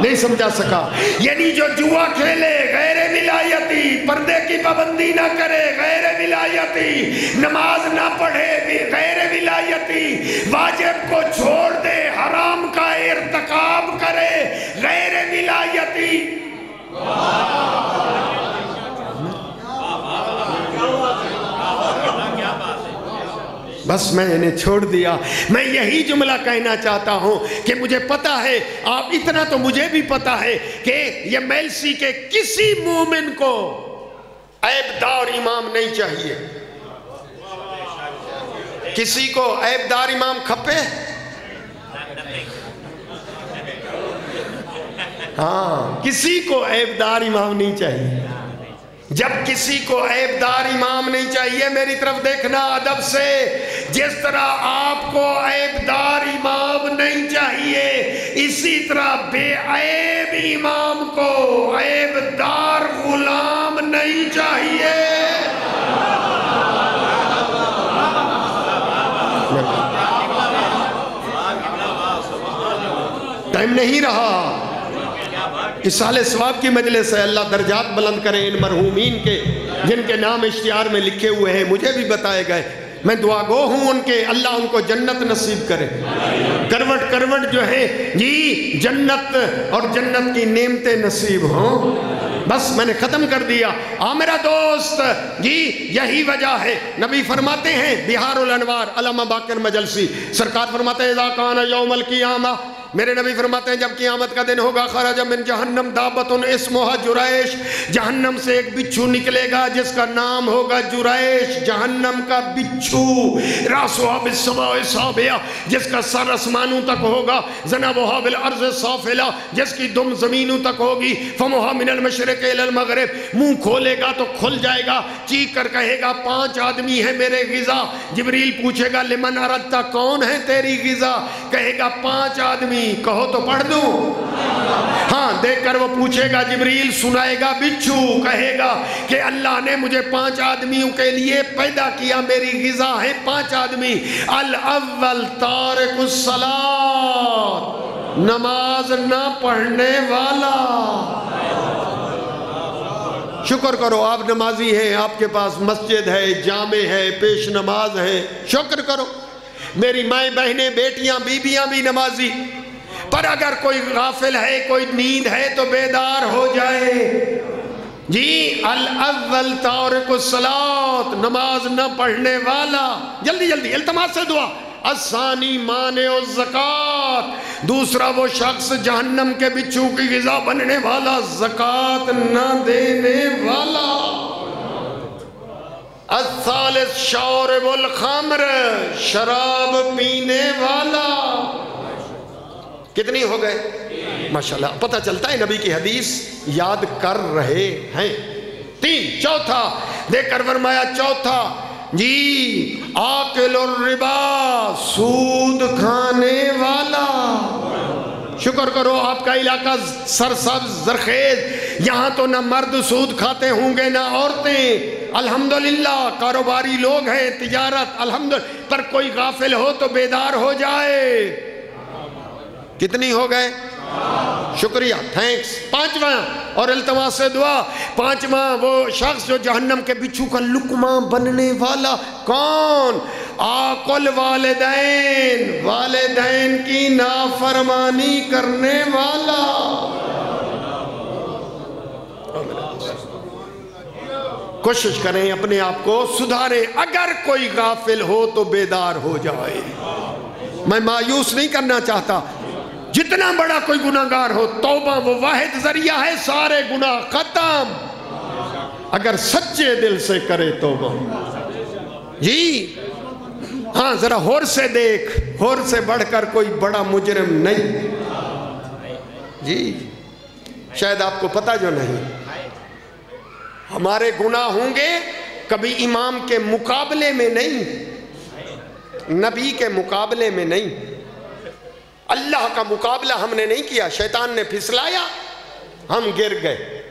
نہیں سمجھا سکا. یعنی جو جوا کھیلے غیر ولایتی، پردے کی پابندی نہ کرے غیر ولایتی، نماز نہ پڑھے غیر ولایتی، واجب کو چھوڑ دے حرام کا ارتکاب کرے غیر ولایتی. بس میں انہیں چھوڑ دیا. میں یہی جملہ کہنا چاہتا ہوں کہ مجھے پتا ہے، آپ اتنا تو مجھے بھی پتا ہے کہ یہ میلسی کے کسی مومن کو عیب دار امام نہیں چاہیے. کسی کو عیبدار امام کھپے؟ ہاں، کسی کو عیبدار امام نہیں چاہیے۔ جب کسی کو عیبدار امام نہیں چاہیے، میری طرف دیکھنا ادب سے، جس طرح آپ کو عیبدار امام نہیں چاہیے، اسی طرح بے عیب امام کو عیبدار غلام نہیں چاہیے۔ ٹائم نہیں رہا، اصالِ ثواب کی مجلس ہے، اللہ درجات بلند کریں ان مرحومین کے جن کے نام اشتہار میں لکھے ہوئے ہیں، مجھے بھی بتائے گئے، میں دعا گو ہوں ان کے، اللہ ان کو جنت نصیب کرے۔ کروٹ کروٹ جو ہے جی جنت اور جنت کی نعمتیں نصیب ہوں۔ بس میں نے ختم کر دیا۔ میرا دوست جی یہی وجہ ہے، نبی فرماتے ہیں بہار الانوار علامہ باقر مجلسی سرکار فرماتے ہیں اذا کان یوم القیامہ، میرے نبی فرماتے ہیں جب قیامت کا دن ہوگا، خرج من جہنم دابۃ اسمھا جریش، جہنم سے ایک بچھو نکلے گا جس کا نام ہوگا جریش، جہنم کا بچھو، راسھا بالسماء سابعہ، جس کا سر آسمانوں تک ہوگا، ذنبھا بالارض سافلہ، جس کی دم زمینوں تک ہوگی، فمھا من المشرق الی المغرب، منہ کھولے گا تو کھل جائے گا، چیخ کر کہے گا 5 آدمی ہیں میرے غذا۔ جبریل پوچھے گا لمن اردت، کون ہے تیری غذا؟ کہے گا 5 آدمی، کہو تو پڑھ دوں؟ ہاں، دیکھ کر وہ پوچھے گا، جبریل سنائے گا بچھو، کہے گا کہ اللہ نے مجھے 5 آدمیوں کے لیے پیدا کیا، میری غذا ہے 5 آدمی۔ الاول تارک الصلاۃ، نماز نہ پڑھنے والا۔ شکر کرو آپ نمازی ہیں، آپ کے پاس مسجد ہے، جامع ہے، پیش نماز ہے، شکر کرو۔ میری مائیں بہنیں بیٹیاں بیویاں بھی نمازی، پر اگر کوئی غافل ہے، کوئی نیند ہے تو بیدار ہو جائے جی۔ الاول تارک الصلاۃ، نماز نہ پڑھنے والا۔ جلدی جلدی التماس سے دعا۔ الثانی مانع الزکوٰۃ، دوسرا وہ شخص جہنم کے بچھو کی غذا بننے والا، زکوٰۃ نہ دینے والا۔ الثالث شارب الخمر، شراب پینے والا۔ کتنی ہو گئے؟ ماشاءاللہ، پتہ چلتا ہے نبی کی حدیث یاد کر رہے ہیں۔ 3، چوتھا دیکھ کر فرمایا چوتھا جی آکل الربا، سود کھانے والا۔ شکر کرو آپ کا علاقہ سرسبز زرخیز، یہاں تو نہ مرد سود کھاتے ہوں گے نہ عورتیں، الحمدللہ کاروباری لوگ ہیں، تجارت الحمدللہ، پر کوئی غافل ہو تو بیدار ہو جائے۔ کتنی ہو گئے؟ شکریہ، تھینکس۔ 5واں اور التماس سے دعا، 5واں وہ شخص جو جہنم کے بچھو کا لقمہ بننے والا، کون؟ آکل والدین، والدین کی نافرمانی کرنے والا۔ کوشش کریں اپنے آپ کو سدھاریں، اگر کوئی غافل ہو تو بیدار ہو جائے۔ میں مایوس نہیں کرنا چاہتا، جتنا بڑا کوئی گناہگار ہو، توبہ وہ واحد ذریعہ ہے، سارے گناہ ختم اگر سچے دل سے کرے توبہ جی۔ ہاں ذرا ہور سے دیکھ، ہور سے بڑھ کر کوئی بڑا مجرم نہیں جی۔ شاید آپ کو پتہ جو نہیں، ہمارے گناہ ہوں گے کبھی امام کے مقابلے میں نہیں، نبی کے مقابلے میں نہیں، اللہ کا مقابلہ ہم نے نہیں کیا، شیطان نے پھسلایا، ہم گر گئے،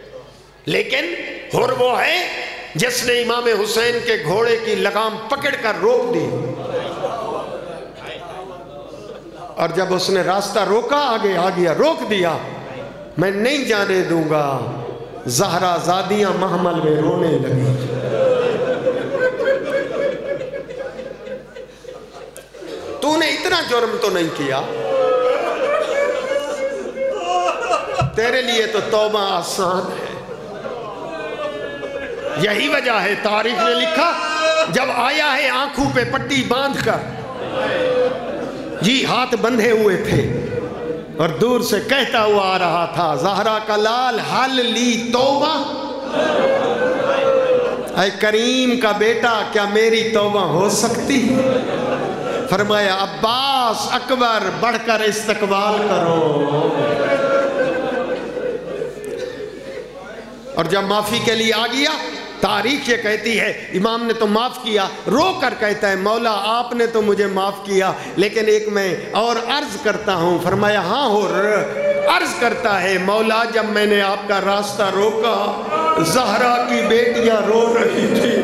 لیکن ہر وہ ہے جس نے امام حسین کے گھوڑے کی لگام پکڑ کر روک دی، اور جب اس نے راستہ روکا آگے آ گیا، روک دیا، میں نہیں جانے دوں گا، زہرا زادیاں محمل میں رونے لگی۔ تو نے اتنا جرم تو نہیں کیا، تیرے لیے تو توبہ آسان ہے۔ یہی وجہ ہے تاریخ نے لکھا، جب آیا ہے آنکھوں پہ پٹی باندھ کر جی، ہاتھ بندھے ہوئے تھے اور دور سے کہتا ہوا آ رہا تھا، زہرا کا لال حل لی توبہ۔ اے کریم کا بیٹا کیا میری توبہ ہو سکتی؟ فرمایا عباس اکبر بڑھ کر استقبال کرو. اور جب معافی کے لیے آ گیا، تاریخ یہ کہتی ہے امام نے تو معاف کیا، رو کر کہتا ہے مولا آپ نے تو مجھے معاف کیا، لیکن ایک میں اور عرض کرتا ہوں. فرمایا ہاں ہو عرض کرتا ہے مولا جب میں نے آپ کا راستہ روکا زہرا کی بیٹیاں رو رہی تھی.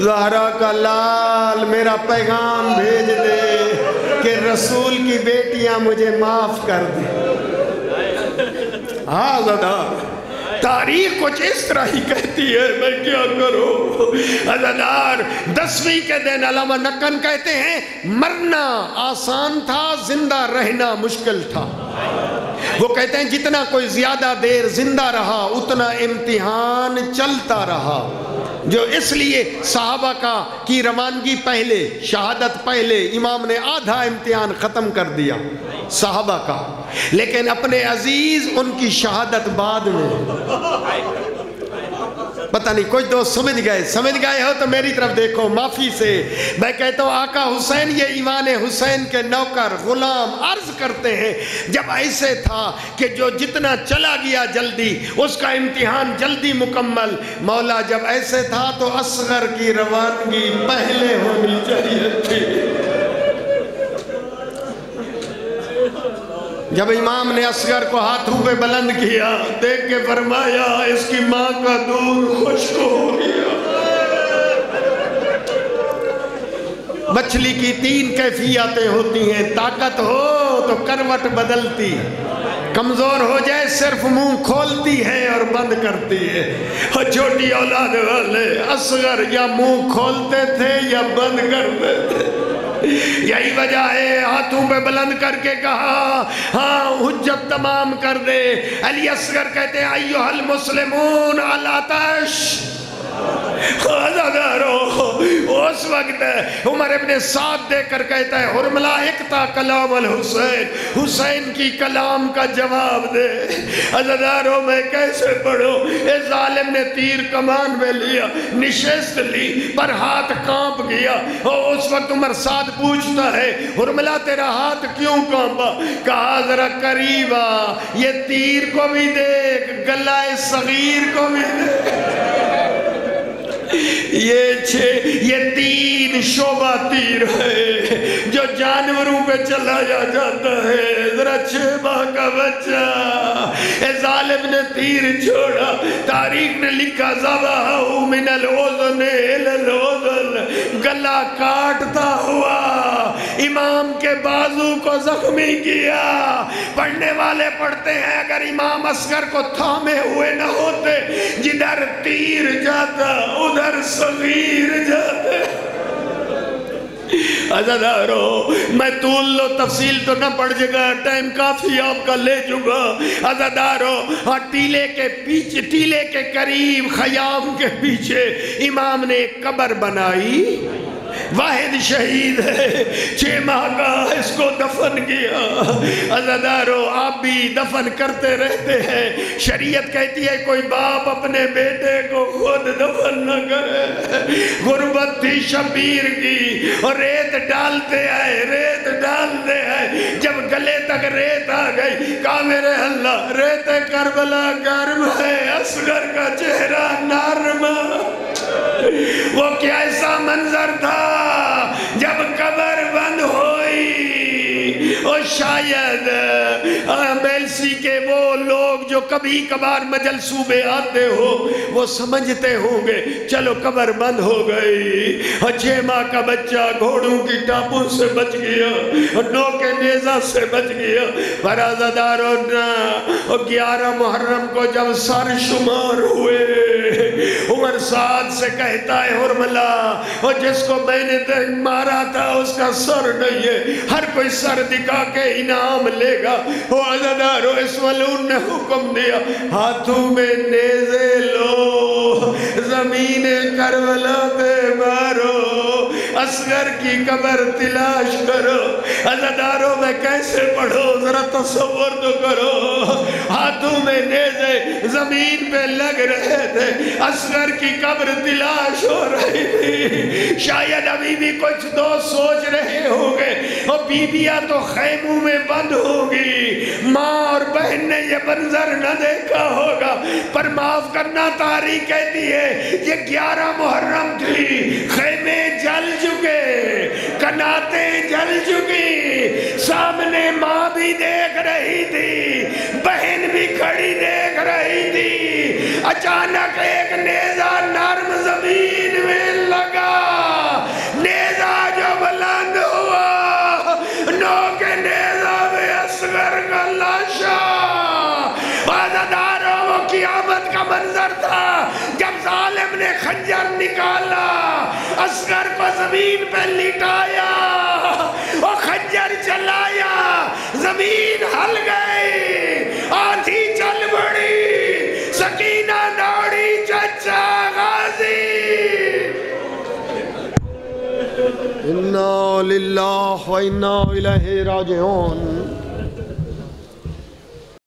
زہرا کا لال میرا پیغام بھیج دے کہ رسول کی بیٹیاں مجھے معاف کر دیں. ہاں زدار تاریخ کچھ اس طرح ہی کہتی ہے، میں کیا کروں. عزادار 10ویں کے دن علامہ نقن کہتے ہیں مرنا آسان تھا، زندہ رہنا مشکل تھا. وہ کہتے ہیں جتنا کوئی زیادہ دیر زندہ رہا اتنا امتحان چلتا رہا. جو اس لیے صحابہ کی روانگی پہلے، شہادت پہلے، امام نے آدھا امتحان ختم کر دیا صحابہ کا، لیکن اپنے عزیز ان کی شہادت بعد میں. پتہ نہیں کچھ دوست سمجھ گئے ہو تو میری طرف دیکھو معافی سے. میں کہتا ہوں آقا حسین یہ ایوان حسین کے نوکر غلام عرض کرتے ہیں جب ایسے تھا کہ جو جتنا چلا گیا جلدی اس کا امتحان جلدی مکمل. مولا جب ایسے تھا تو اصغر کی روانگی پہلے ہونی چاہیے تھی. جب امام نے اصغر کو ہاتھوں پہ بلند کیا دیکھ کے فرمایا اس کی ماں کا دودھ خشک ہو گیا. مچھلی کی 3 کیفیتیں ہوتی ہیں، طاقت ہو تو کروٹ بدلتی، کمزور ہو جائے صرف منہ کھولتی ہے اور بند کرتی ہے. اور چھوٹی اولاد والے اصغر یا منہ کھولتے تھے یا بند کرتے تھے. یہی وجہ ہے ہاتھوں پہ بلند کر کے کہا ہاں حجت تمام کر دے. علی اصغر کہتے ہیں ایھا المسلمون العطش. اس وقت عمر ابن سعد دے کر کہتا ہے حرملہ اقتا کلام الحسین، حسین کی کلام کا جواب دے. عزاداروں میں کیسے پڑھوں؟ اس ظالم نے تیر کمان میں لیا، نشست لی پر ہاتھ کانپ گیا. اور اس وقت عمر سعد پوچھتا ہے حرملہ تیرا ہاتھ کیوں کانپا؟ کہا ذرا قریب آ، یہ تیر کو بھی دیکھ، گلہ صغیر کو بھی دیکھ. یہ 3 شعبہ تیر ہے جو جانوروں پہ چلایا جاتا ہے. ذرا 6 ماہ کا بچہ اس ظالم نے تیر چھوڑا. تاریخ نے لکھا ذبحہ من الاذن الی الاذن، گلا کاٹتا ہوا امام کے بازو کو زخمی کیا. پڑھنے والے پڑھتے ہیں اگر امام اصغر کو تھامے ہوئے نہ ہوتے جدھر تیر جاتا ادھر صغیر جاتے. عزادارو میں طول لو تفصیل تو نہ پڑھ جگہ، ٹائم کافی آپ کا لے چکا. عزادارو ٹیلے کے قریب خیام کے پیچھے امام نے ایک قبر بنائی. واحد شہید ہے، 6 ماہ کا اس کو دفن کیا. عزادارو آپ بھی دفن کرتے رہتے ہیں. شریعت کہتی ہے کوئی باپ اپنے بیٹے کو خود دفن نہ کرے. غربت تھی شبیر کی اور ریت ڈالتے آئے. جب گلے تک ریت آ گئی کہا میرے اللہ ریت کربلا گرم ہے، اصغر کا چہرہ نرم. وہ کیا ایسا منظر تھا جب قبر بند ہوئی. اور شاید بیلسی کے وہ لوگ جو کبھی کبھار مجلسوں میں آتے ہو وہ سمجھتے ہوں گے چلو قبر بند ہو گئی. اور 6 ماہ کا بچہ گھوڑوں کی ٹاپوں سے بچ گیا اور نو کے نیزہ سے بچ گیا. پر عزاداروں اور 11 محرم کو جب سر شمار ہوئے عمر سعد سے کہتا ہے حرملہ اور جس کو میں نے مارا تھا اس کا سر نہیں ہے، ہر کوئی سر دکھا کے انعام لے گا. وہ عزادارو اس ملعون نے حکم دیا ہاتھوں میں نیزے لو، زمین کربلا پہ مارو. اصغر کی قبر تلاش کرو. عزاداروں میں کیسے پڑھو ذرا تصور تو کرو. ہاتھوں میں نیزے زمین پہ لگ رہے تھے, اصغر کی قبر تلاش ہو رہی تھی. شاید ابھی بھی کچھ دوست سوچ رہے ہوں گے اور بیویاں تو خیموں میں بند ہوگی, ماں اور بہن نے یہ منظر نہ دیکھا ہوگا. پر معاف کرنا, تاریخ کہتی ہے یہ 11 محرم تھی, خیمے جل چکے, کناتیں جل چکی, سامنے ماں بھی دیکھ رہی تھی, بہن بھی کھڑی دیکھ رہی تھی. اچانک ایک نیزہ نرم زمین میں لگا, نیزہ جو بلند ہوا, نوکے نیزہ میں اصغر کا لاشا. عزاداروں وہ قیامت کا منظر تھا جب ظالم نے خنجر نکالا, اصغر کو زمین پہ لٹایا اور خنجر چلایا, زمین ہل گئی, آندھی چل پڑی, سکینہ دوڑی, چچا غازی. انا للہ و انا الیہ راجعون.